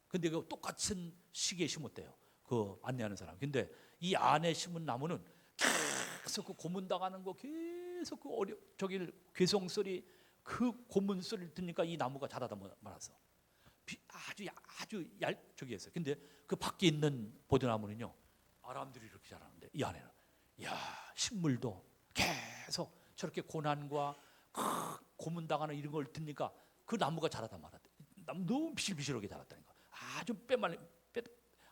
근데 그 똑같은 시기에 심었대요, 그 안내하는 사람. 근데 이 안에 심은 나무는 계속 그 고문 당하는 거 계속 그 저기 괴성 소리, 그 고문 소리를 듣니까 이 나무가 자라다 말았어. 아주 저기 했어요. 근데 그 밖에 있는 보드나무는요, 아람들이 이렇게 자라는데 이 안에는, 야, 식물도 계속 저렇게 고난과 고문당하는 이런 걸 듣니까 그 나무가 자라다 말았대. 너무 비실비실하게 자랐다니까.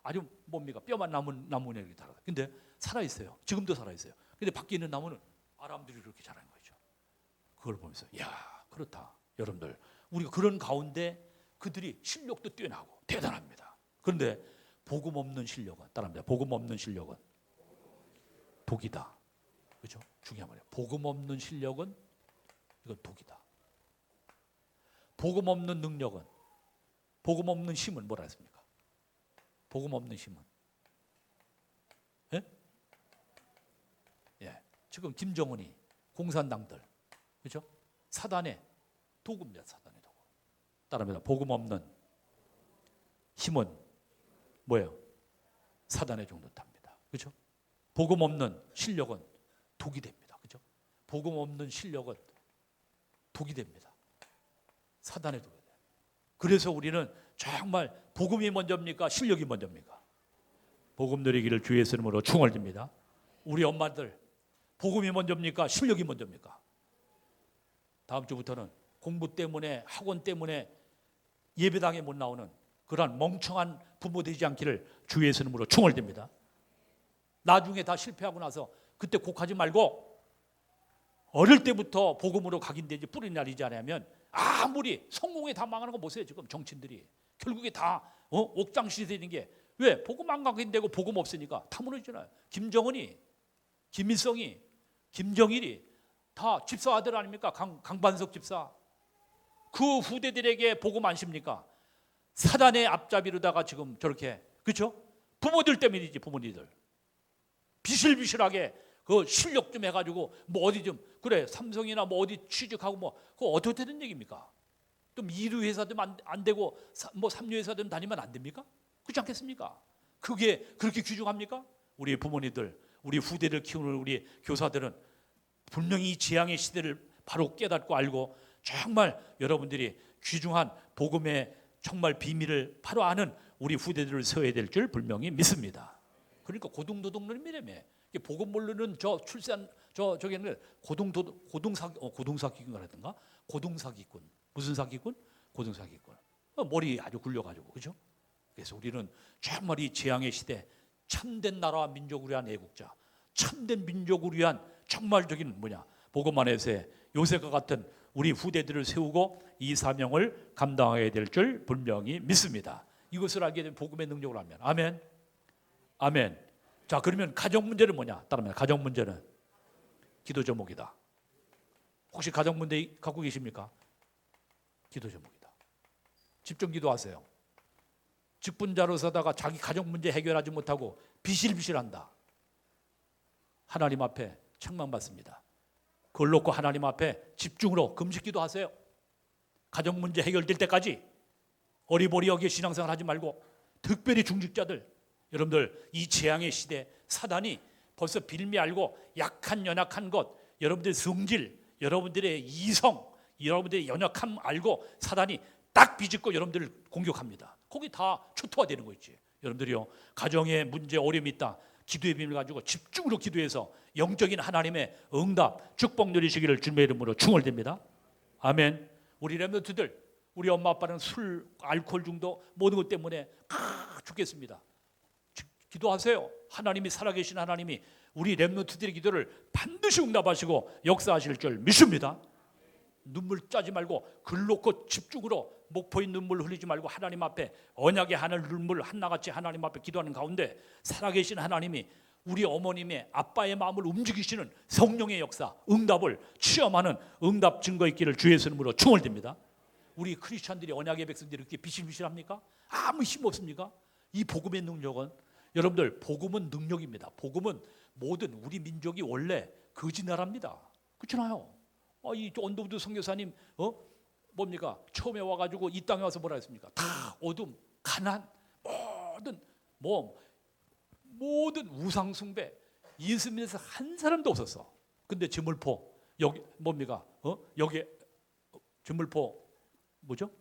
아주 뭡니까 뼈만 남은 나무네 이렇게 자라다. 근데 살아 있어요. 지금도 살아 있어요. 근데 밖에 있는 나무는 아람들이 이렇게 자라는 거죠. 그걸 보면서 야, 그렇다. 여러분들, 우리가 그런 가운데 그들이 실력도 뛰어나고 대단합니다. 그런데 복음 없는 실력은, 따라합니다. 복음 없는 실력은 독이다. 그렇죠? 중요한 말이에요. 복음 없는 실력은 이건 독이다. 복음 없는 능력은, 복음 없는 힘은 뭐라 했습니까? 복음 없는 힘은, 예? 예. 지금 김정은이 공산당들, 그렇죠? 사단의 도구입니다. 사단의 도구. 따라합니다. 복음 없는 힘은 뭐예요? 사단의 종노탑입니다. 그렇죠? 복음 없는 실력은 독이 됩니다. 그렇죠? 복음 없는 실력은 독이 됩니다. 사단의 독이 돼요. 그래서 우리는 정말 복음이 먼저입니까? 실력이 먼저입니까? 복음 누리기를 주의 이름으로 축원드립니다. 우리 엄마들, 복음이 먼저입니까? 실력이 먼저입니까? 다음 주부터는 공부 때문에, 학원 때문에 예배당에 못 나오는 그러한 멍청한 부모 되지 않기를 주의 이름으로 축원드립니다. 나중에 다 실패하고 나서 그때 곡하지 말고 어릴 때부터 복음으로 각인되지 뿌리 내리지 않으면 아무리 성공에 다 망하는 거 보세요. 지금 정치인들이 결국에 다 옥장시 되는 게 왜? 복음 안 각인되고 복음 없으니까 다 무너지잖아요. 김정은이, 김일성이, 김정일이 다 집사 아들 아닙니까? 강반석 집사. 그 후대들에게 복음 안 십니까? 사단의 앞잡이로다가 지금 저렇게, 그렇죠? 부모들 때문이지. 부모님들 비실비실하게 그 실력 좀 해가지고 뭐 어디 좀 그래 삼성이나 뭐 어디 취직하고 뭐 그거 어떻게 되는 얘기입니까? 또 미루 회사도 안 되고 뭐 삼류 회사도 다니면 안 됩니까? 그렇지 않겠습니까? 그게 그렇게 귀중합니까? 우리 부모님들, 우리 후대를 키우는 우리 교사들은 분명히 이 재앙의 시대를 바로 깨닫고 알고 정말 여러분들이 귀중한 복음의 정말 비밀을 바로 아는 우리 후대들을 세워야 될 줄 분명히 믿습니다. 그러니까 고등도덕론이라며 복음 모르는 저 출산 저기는 고등사기꾼이라든가 고등사기꾼 무슨 사기꾼? 고등사기꾼 머리 아주 굴려가지고 그죠? 그래서 우리는 정말 이 재앙의 시대 참된 나라와 민족을 위한 애국자, 참된 민족을 위한 정말적인 복음 안에서의 요셉과 같은 우리 후대들을 세우고 이 사명을 감당해야 될 줄 분명히 믿습니다. 이것을 알게 된 복음의 능력을 하면 아멘. 아멘. 자, 그러면 가정 문제는 뭐냐? 따르면 가정 문제는 기도 제목이다. 혹시 가정 문제 갖고 계십니까? 기도 제목이다. 집중 기도하세요. 직분자로 서다가 자기 가정 문제 해결하지 못하고 비실비실한다. 하나님 앞에 책망받습니다. 그걸 놓고 하나님 앞에 집중으로 금식 기도하세요. 가정 문제 해결될 때까지 어리버리하게 신앙생활 하지 말고 특별히 중직자들 여러분들 이 재앙의 시대 사단이 벌써 빌미 알고 약한 연약한 것 여러분들의 성질 여러분들의 이성 여러분들의 연약함 알고 사단이 딱 비집고 여러분들을 공격합니다. 거기 다 초토화되는 거 있지. 여러분들이요 가정에 문제 어려움이 있다. 기도의 비밀 가지고 집중으로 기도해서 영적인 하나님의 응답 축복 누리시기를 주님의 이름으로 축원드립니다. 아멘. 우리 렘넌트들 우리 엄마 아빠는 술 알코올 중독 모든 것 때문에 죽겠습니다. 기도하세요. 하나님이 살아계신 하나님이 우리 렘넌트들의 기도를 반드시 응답하시고 역사하실 줄 믿습니다. 눈물 짜지 말고 글 놓고 집중으로 목포인 눈물 흘리지 말고 하나님 앞에 언약의 하늘 눈물 한나같이 하나님 앞에 기도하는 가운데 살아계신 하나님이 우리 어머님의 아빠의 마음을 움직이시는 성령의 역사 응답을 체험하는 응답 증거 있기를 주의 이름으로 축원드립니다. 우리 크리스찬들이 언약의 백성들이 이렇게 비실비실합니까? 아무 힘 없습니까? 이 복음의 능력은 여러분들 복음은 능력입니다. 복음은 모든 우리 민족이 원래 거지 나라입니다. 그렇잖아요. 이 언더우드 선교사님 뭡니까? 처음에 와가지고 이 땅에 와서 뭐라 했습니까? 다 어둠, 가난, 모든 우상 숭배 예수님에서 한 사람도 없었어. 근데 저물포 여기 뭡니까? 여기 저물포 뭐죠?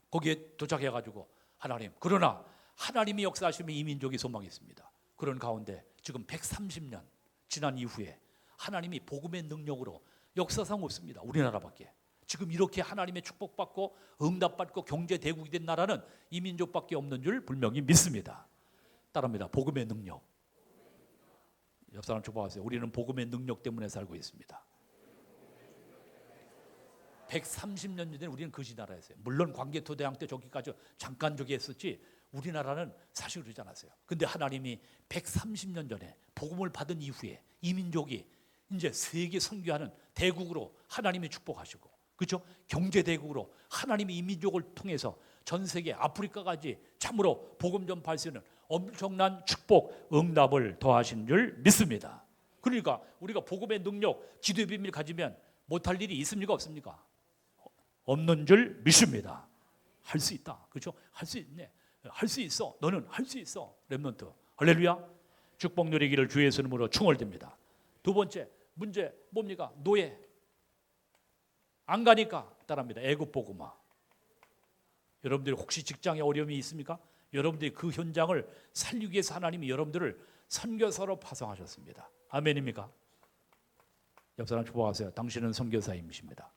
거기에 도착해가지고 하나님 그러나 하나님이 역사하시면 이 민족이 소망이 있습니다. 그런 가운데 지금 130년 지난 이후에 하나님이 복음의 능력으로 역사상 없습니다. 우리나라밖에. 지금 이렇게 하나님의 축복받고 응답받고 경제 대국이 된 나라는 이 민족밖에 없는 줄 분명히 믿습니다. 따릅니다. 복음의 능력. 옆 사람 축복하세요. 우리는 복음의 능력 때문에 살고 있습니다. 130년 전에 우리는 거지 나라였어요. 물론 광개토대왕 때 저기까지 잠깐 저기 했었지 우리나라는 사실 그러지 않았어요. 근데 하나님이 130년 전에 복음을 받은 이후에 이 민족이 이제 세계 선교하는 대국으로 하나님이 축복하시고 그렇죠? 경제 대국으로 하나님이 이 민족을 통해서 전 세계 아프리카까지 참으로 복음 전파할 수 있는 엄청난 축복 응답을 더하신 줄 믿습니다. 그러니까 우리가 복음의 능력 기도의 비밀 가지면 못할 일이 있습니까 없습니까? 없는 줄 믿습니다. 할 수 있다. 그렇죠? 할 수 있네. 할 수 있어. 너는 할 수 있어. 렘넌트. 할렐루야. 축복 누리기를 주의 이름으로 축원드립니다. 두 번째 문제 뭡니까? 노예. 안 가니까 따라합니다. 애굽 복음화. 여러분들이 혹시 직장에 어려움이 있습니까? 여러분들이 그 현장을 살리기 위해서 하나님이 여러분들을 선교사로 파송하셨습니다. 아멘입니까? 옆 사람 축복하세요. 당신은 선교사임이십니다.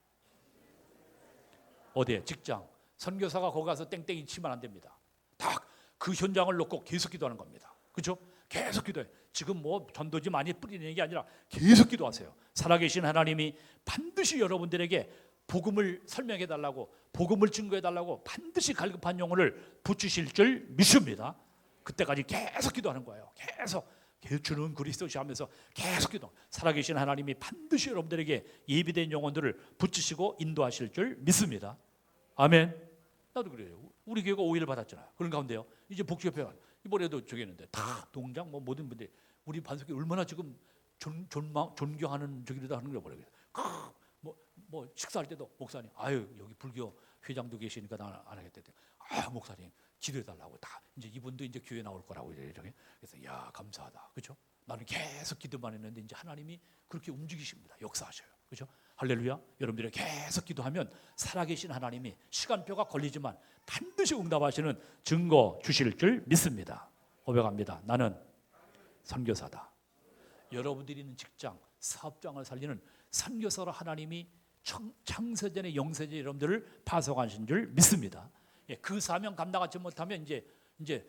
어디에? 직장. 선교사가 거기 가서 땡땡이 치면 안 됩니다. 딱 그 현장을 놓고 계속 기도하는 겁니다. 그렇죠? 계속 기도해. 지금 뭐 전도지 많이 뿌리는 게 아니라 계속 기도하세요. 살아계신 하나님이 반드시 여러분들에게 복음을 설명해 달라고, 복음을 증거해 달라고 반드시 갈급한 영혼을 붙이실 줄 믿습니다. 그때까지 계속 기도하는 거예요. 계속 주는 그리스도시 하면서 계속 기도. 살아계신 하나님이 반드시 여러분들에게 예비된 영혼들을 붙이시고 인도하실 줄 믿습니다. 아멘. 나도 그래요. 우리 교회가 오해를 받았잖아요. 그런 가운데요, 이제 복지협회 이번에도 저기 했는데 다 동장 뭐 모든 분들이 우리 반석이 얼마나 지금 존경하는 저기다 하는 걸 보려고 뭐 식사할 때도 목사님, 아유 여기 불교 회장도 계시니까 나 안 하겠대. 아 목사님 기도해 달라고. 다 이제 이분도 이제 교회 나올 거라고 이렇게. 그래서 야 감사하다, 그렇죠? 나는 계속 기도만 했는데 이제 하나님이 그렇게 움직이십니다. 역사하셔요, 그렇죠? 할렐루야. 여러분들이 계속 기도하면 살아계신 하나님이 시간표가 걸리지만 반드시 응답하시는 증거 주실 줄 믿습니다. 고백합니다. 나는 선교사다. 여러분들이 있는 직장, 사업장을 살리는 선교사로 하나님이 창세전에 영세전 여러분들을 파송하신 줄 믿습니다. 그 사명 감당하지 못하면 이제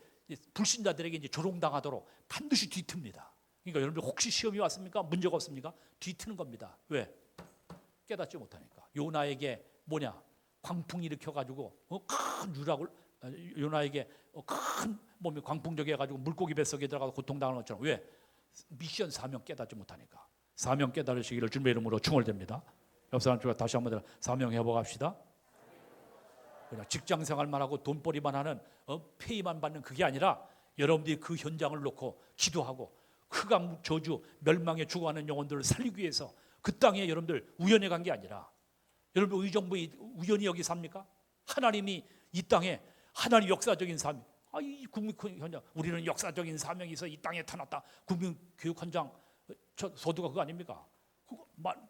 불신자들에게 이제 조롱당하도록 반드시 뒤틉니다. 그러니까 여러분들 혹시 시험이 왔습니까? 문제가 없습니까? 뒤트는 겁니다. 왜? 깨닫지 못하니까. 요나에게 뭐냐? 광풍 일으켜가지고 큰 유락을, 요나에게 큰 몸이 광풍적이 해가지고 물고기 뱃속에 들어가서 고통당하는 것처럼. 왜? 미션 사명 깨닫지 못하니까. 사명 깨달으시기를 주님의 이름으로 축원됩니다. 옆 사람 쪽에 다시 한번 사명 해보갑시다. 그냥 직장 생활만 하고 돈벌이만 하는 페이만 받는 그게 아니라 여러분들이 그 현장을 놓고 기도하고 흑암 저주 멸망에 죽어가는 영혼들을 살리기 위해서 그 땅에 여러분들 우연히 간 게 아니라, 여러분 의정부에 우연히 여기 삽니까? 하나님이 이 땅에 하나님 역사적인 사명, 이 국민 현장, 우리는 역사적인 사명이 있어 이 땅에 타났다. 국민교육 현장 소두가 그거 아닙니까?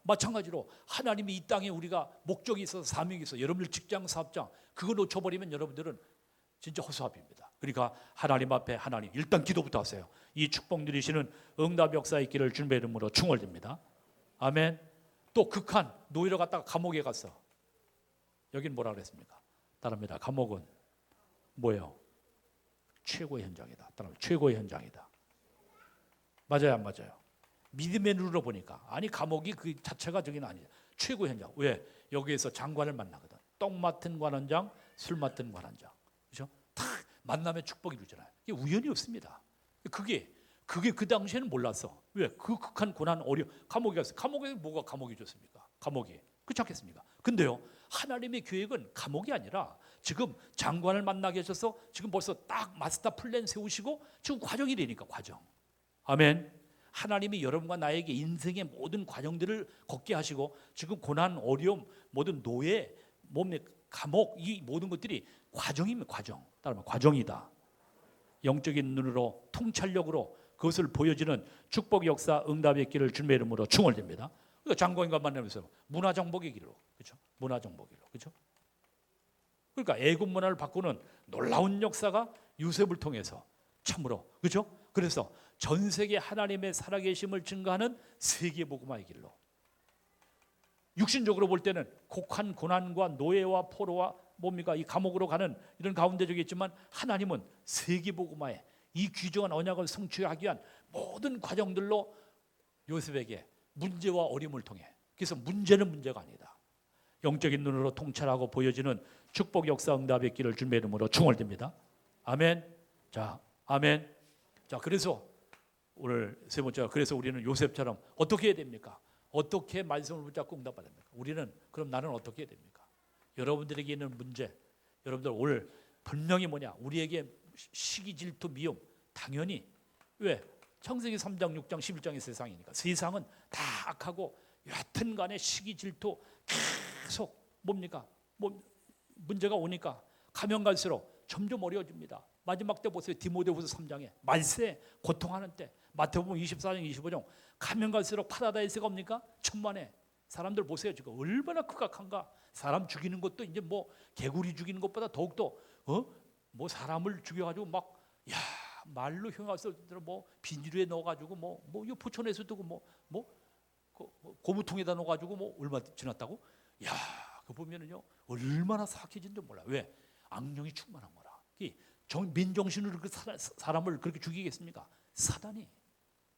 마찬가지로 하나님이 이 땅에 우리가 목적이 있어서 사명이 있어, 여러분들 직장 사업장 그거 놓쳐버리면 여러분들은 진짜 허수아비입니다. 그러니까 하나님 앞에 하나님 일단 기도부터 하세요. 이 축복 누리시는 응답 역사 있기를 주님의 이름으로 축원드립니다. 아멘. 또 극한 노예로 갔다가 감옥에 갔어. 여긴 뭐라 그랬습니까? 따릅니다. 감옥은 뭐예요? 최고의 현장이다. 따릅니다. 최고의 현장이다. 맞아요, 안 맞아요? 믿음의 눈으로 보니까 아니 감옥이 그 자체가 저기는 아니죠. 최고의 현장. 왜? 여기에서 장관을 만나거든. 떡 맡은 관원장, 술 맡은 관원장, 그렇죠? 다 만남의 축복이 이루잖아요. 이게 우연이 없습니다. 그게 그 당시에는 몰랐어. 왜? 그 극한 고난 감옥에 갔어. 감옥에 뭐가 감옥이 좋습니까? 감옥이 그렇지 않겠습니까? 근데요, 하나님의 계획은 감옥이 아니라 지금 장관을 만나게 하셔서 지금 벌써 딱 마스터 플랜 세우시고 지금 과정이 되니까 과정. 아멘. 하나님이 여러분과 나에게 인생의 모든 과정들을 걷게 하시고 지금 고난, 어려움, 모든 노예, 몸의 감옥, 이 모든 것들이 과정입니다. 과정. 따라서 과정이다. 영적인 눈으로 통찰력으로 그것을 보여주는 축복 역사 응답의 길을 주님의 이름으로 축원드립니다. 그러니까 장관과 만나면서 문화정복의 길로, 그렇죠? 문화정복의 길로, 그렇죠? 그러니까 애굽 문화를 바꾸는 놀라운 역사가 요셉을 통해서 참으로, 그렇죠? 그래서 전 세계 하나님의 살아계심을 증거하는 세계 복음화의 길로. 육신적으로 볼 때는 곡한 고난과 노예와 포로와 뭡니까? 이 감옥으로 가는 이런 가운데적이겠지만 하나님은 세계 복음화에 이 귀중한 언약을 성취하기 위한 모든 과정들로 요셉에게 문제와 어려움을 통해, 그래서 문제는 문제가 아니다. 영적인 눈으로 통찰하고 보여지는 축복 역사 응답의 길을 주님의 이름으로 축원드립니다. 아멘. 자, 아멘. 자, 그래서 오늘 세 번째가, 그래서 우리는 요셉처럼 어떻게 해야 됩니까? 어떻게 말씀을 붙잡고 응답받아야 됩니까? 우리는 그럼 나는 어떻게 해야 됩니까? 여러분들에게 있는 문제, 여러분들 오늘 분명히 뭐냐? 우리에게 시기, 질투, 미움, 당연히 왜? 창세기 3장, 6장, 11장의 세상이니까. 세상은 다 악하고 여하튼 간에 시기, 질투 계속 뭡니까? 뭐 문제가 오니까 가면 갈수록 점점 어려워집니다. 마지막 때 보세요. 디모데후서 3장에 말세 고통하는 때, 마태복음 24장 25장 가면 갈수록 파라다이스가 옵니까? 천만에. 사람들 보세요. 지금 얼마나 극악한가. 사람 죽이는 것도 이제 뭐 개구리 죽이는 것보다 더욱더 뭐 사람을 죽여가지고 막 야 말로 형용할 뭐 비닐에 넣어가지고 뭐 이거 포천에서 두고 고무통에다 넣어가지고 뭐 얼마 지났다고? 야 그 보면은요 얼마나 사악해진지 몰라. 왜? 악령이 충만한 거라. 민정신으로 그 사람을 그렇게 죽이겠습니까? 사단이.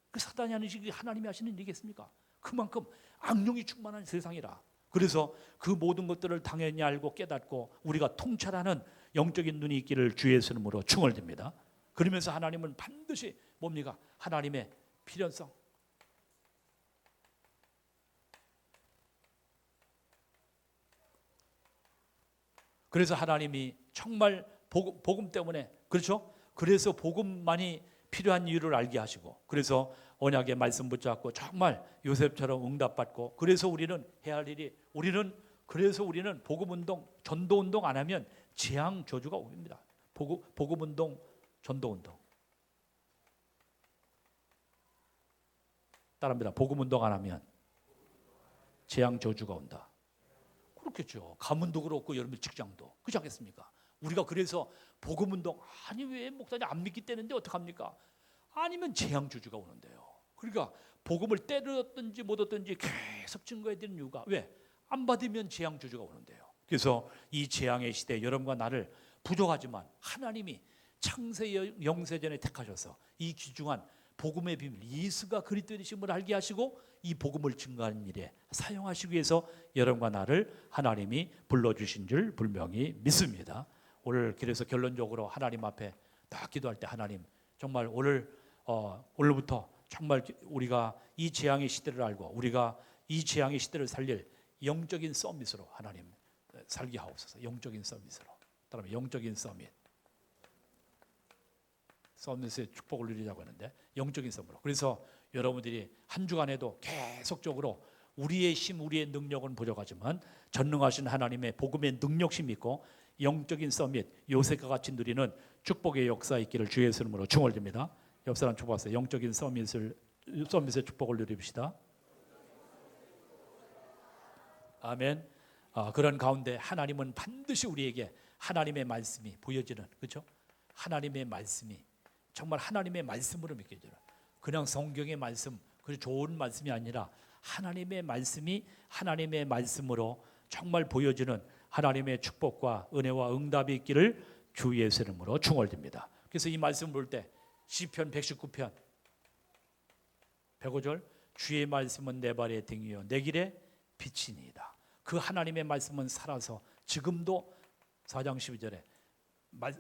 그 사단이 하는 일이 하나님이 하시는 일이겠습니까? 그만큼 악령이 충만한 세상이라. 그래서 그 모든 것들을 당연히 알고 깨닫고 우리가 통찰하는 영적인 눈이 있기를 주의 이름으로 충원됩니다. 그러면서 하나님은 반드시 뭡니까? 하나님의 필연성. 그래서 하나님이 정말 복음 때문에, 그렇죠? 그래서 복음만이 필요한 이유를 알게 하시고, 그래서 언약의 말씀 붙잡고 정말 요셉처럼 응답받고, 그래서 우리는 해야 할 일이, 그래서 우리는 복음운동, 전도운동 안 하면 재앙 저주가 옵니다. 복음운동, 전도운동. 따라합니다. 복음운동 안 하면 재앙 저주가 온다. 그렇겠죠. 가문도 그렇고 여러분 직장도 그렇지 않겠습니까? 우리가 그래서 복음운동, 아니 왜 목사님 안 믿기 때문에 어떡합니까? 아니면 재앙 저주가 오는데요. 그러니까 복음을 때렸든지 못 얻든지 계속 증거해야 되는 이유가 왜? 안 받으면 재앙 저주가 오는데요. 그래서 이 재앙의 시대에 여러분과 나를 부족하지만 하나님이 창세 영세전에 택하셔서 이 귀중한 복음의 비밀, 예수가 그리스도의 되심을 알게 하시고 이 복음을 증거하는 일에 사용하시기 위해서 여러분과 나를 하나님이 불러주신 줄 분명히 믿습니다. 오늘 그래서 결론적으로 하나님 앞에 딱 기도할 때, 하나님 정말 오늘부터 정말 우리가 이 재앙의 시대를 알고 우리가 이 재앙의 시대를 살릴 영적인 서밋으로 하나님 살게 하옵소서. 영적인 서밋으로. 그다음에 영적인 서밋의 축복을 누리자고 하는데 영적인 서밋으로. 그래서 여러분들이 한 주간에도 계속적으로 우리의 힘, 우리의 능력은 부족하지만 전능하신 하나님의 복음의 능력심 있고 영적인 서밋, 요셉과 같이 누리는 축복의 역사 있기를 주의 이름으로 축원드립니다. 옆 사람 축복하세요. 영적인 서밋의 축복을 누립시다. 아멘. 그런 가운데 하나님은 반드시 우리에게 하나님의 말씀이 보여지는, 그렇죠? 하나님의 말씀이 정말 하나님의 말씀으로 믿겨져요. 그냥 성경의 말씀, 그 좋은 말씀이 아니라 하나님의 말씀이 하나님의 말씀으로 정말 보여지는 하나님의 축복과 은혜와 응답이 있기를 주 예수 이름으로 축원드립니다. 그래서 이 말씀 볼 때 시편 119편 105절, 주의 말씀은 내 발의 등이요 내 길에 빛이니이다. 그 하나님의 말씀은 살아서 지금도 4장 12절에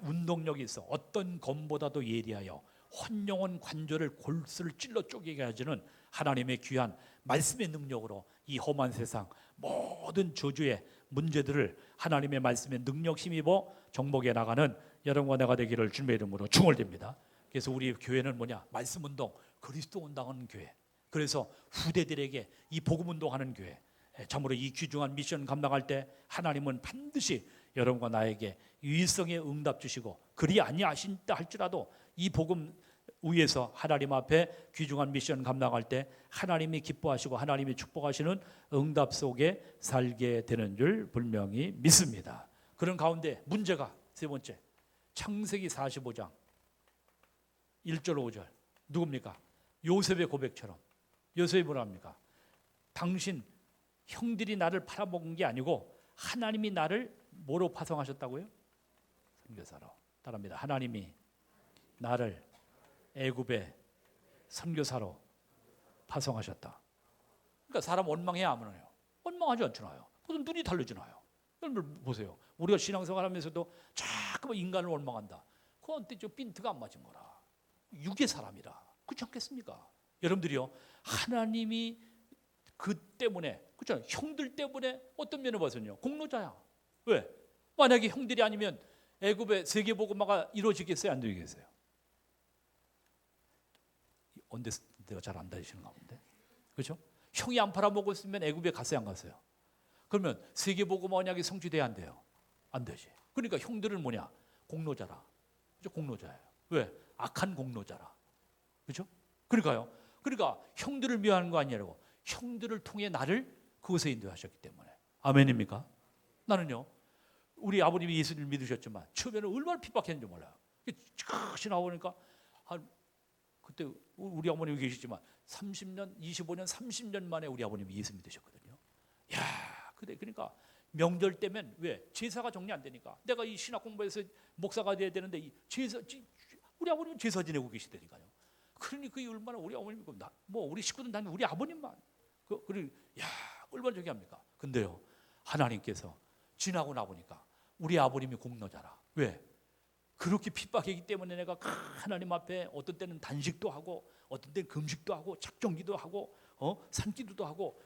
운동력이 있어 어떤 검보다도 예리하여 혼영한 관절을 골수를 찔러 쪼개게 해주는 하나님의 귀한 말씀의 능력으로 이 험한 세상 모든 저주의 문제들을 하나님의 말씀의 능력 힘입어 정복해 나가는 여러분과 내가 되기를 주님의 이름으로 축원드립니다. 그래서 우리 교회는 뭐냐? 말씀 운동, 그리스도 운동하는 교회. 그래서 후대들에게 이 복음 운동하는 교회. 참으로 이 귀중한 미션 감당할 때 하나님은 반드시 여러분과 나에게 유일성의 응답 주시고, 그리 아니하신다 할지라도 이 복음 위에서 하나님 앞에 귀중한 미션 감당할 때 하나님이 기뻐하시고 하나님이 축복하시는 응답 속에 살게 되는 줄 분명히 믿습니다. 그런 가운데 문제가 세 번째, 창세기 45장 1절 5절 누굽니까? 요셉의 고백처럼 요셉이 뭐라 합니까? 당신 형들이 나를 팔아먹은 게 아니고 하나님이 나를 뭐로 파송하셨다고요? 선교사로. 따라합니다. 하나님이 나를 애굽의 선교사로 파송하셨다. 그러니까 사람 원망해야 안 해요? 원망하지 않잖아요. 무슨 눈이 달라지나요? 여러분 보세요. 우리가 신앙생활하면서도 자꾸 인간을 원망한다. 그건 저 핀트가 안 맞은 거라. 육의 사람이라. 그렇지 않겠습니까? 여러분들이요, 하나님이 그 때문에, 그렇죠? 형들 때문에 어떤 면을 봐서는요, 공로자야. 왜? 만약에 형들이 아니면 애굽의 세계복음화가 이루어지겠어요? 안 되겠어요? 언데가 잘 안 다니시는가 본데, 그렇죠? 형이 안 팔아먹었으면 애굽에 갔어요, 안 갔어요? 그러면 세계복음화 언약이 성취돼야 안 돼요? 안 되지. 그러니까 형들은 뭐냐? 공로자라. 그렇죠? 공로자예요. 왜? 악한 공로자라. 그렇죠? 그러니까 형들을 미워하는 거 아니라고. 형들을 통해 나를 그것에 인도하셨기 때문에. 아멘입니까? 나는요, 우리 아버님이 예수를 믿으셨지만 처음에는 얼마나 핍박했는지 몰라요. 즉시 나오니까 그때 우리 어머님이 계시지만 30년, 25년, 30년 만에 우리 아버님이 예수 믿으셨거든요. 야, 그러니까 명절 때면 왜? 제사가 정리 안 되니까. 내가 이 신학 공부해서 목사가 돼야 되는데 우리 아버님은 제사 지내고 계시다니까요. 그러니 그게 얼마나 우리 어머님이고 뭐 우리 식구들 난 우리 아버님만 그리고 야 얼마나 저기 합니까? 근데요 하나님께서 지나고 나보니까 우리 아버님이 공로자라. 왜? 그렇게 핍박이기 때문에 내가 하나님 앞에 어떤 때는 단식도 하고 어떤 때는 금식도 하고 작정기도 하고 산기도도 하고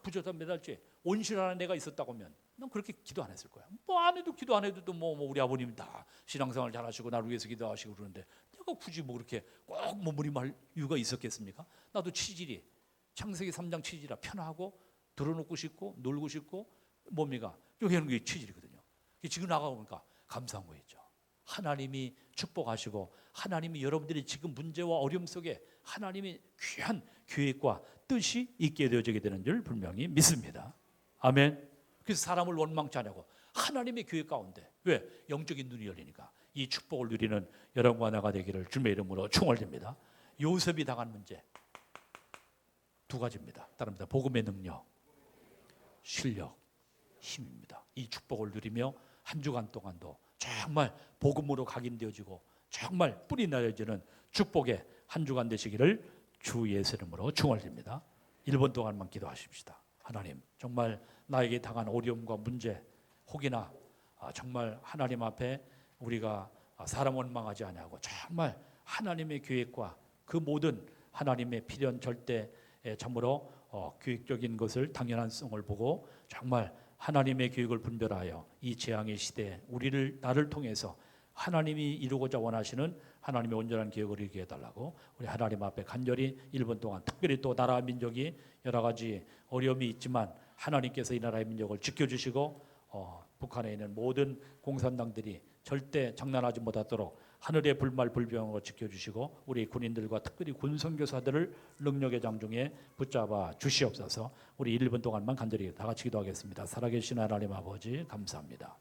부조상 매달째 온실하는 내가 있었다고 하면 난 그렇게 기도 안 했을 거야. 뭐 안 해도 기도 안 해도 뭐 우리 아버님 다 신앙생활 잘하시고 나를 위해서 기도하시고 그러는데 내가 굳이 뭐 그렇게 꼭 머무림할 이유가 있었겠습니까? 나도 치질이 창세기 3장 치질이라 편하고 들어놓고 싶고 놀고 싶고 뭡니까? 여기 하는 게 치질이거든요. 지금 나가보니까 감사한 거였죠. 하나님이 축복하시고 하나님이 여러분들이 지금 문제와 어려움 속에 하나님이 귀한 계획과 뜻이 있게 되어지게 되는 줄 분명히 믿습니다. 아멘. 그래서 사람을 원망치 않고 하나님의 계획 가운데 왜? 영적인 눈이 열리니까 이 축복을 누리는 여러분과 나가 되기를 주님의 이름으로 축원드립니다. 요셉이 당한 문제 두 가지입니다. 따릅니다. 복음의 능력, 실력, 힘입니다. 이 축복을 누리며 한 주간 동안도 정말 복음으로 각인되어지고 정말 뿌리 내려지는 축복의 한 주간 되시기를 주 예수 이름으로 축원드립니다. 1분 동안만 기도하십시다. 하나님 정말 나에게 당한 어려움과 문제 혹이나 정말 하나님 앞에 우리가 사람 원망하지 아니하고 정말 하나님의 계획과 그 모든 하나님의 필연 절대 참으로 계획적인 것을 당연한 성을 보고 정말 하나님의 계획을 분별하여 이 재앙의 시대에 나를 통해서 하나님이 이루고자 원하시는 하나님의 온전한 계획을 이루게 해달라고 우리 하나님 앞에 간절히 1분 동안 특별히 또 나라 민족이 여러 가지 어려움이 있지만 하나님께서 이 나라의 민족을 지켜주시고 북한에 있는 모든 공산당들이 절대 장난하지 못하도록 하늘의 불말 불병으로 지켜주시고 우리 군인들과 특별히 군선교사들을 능력의 장중에 붙잡아 주시옵소서. 우리 1분 동안만 간절히 다 같이 기도하겠습니다. 살아계신 하나님 아버지 감사합니다.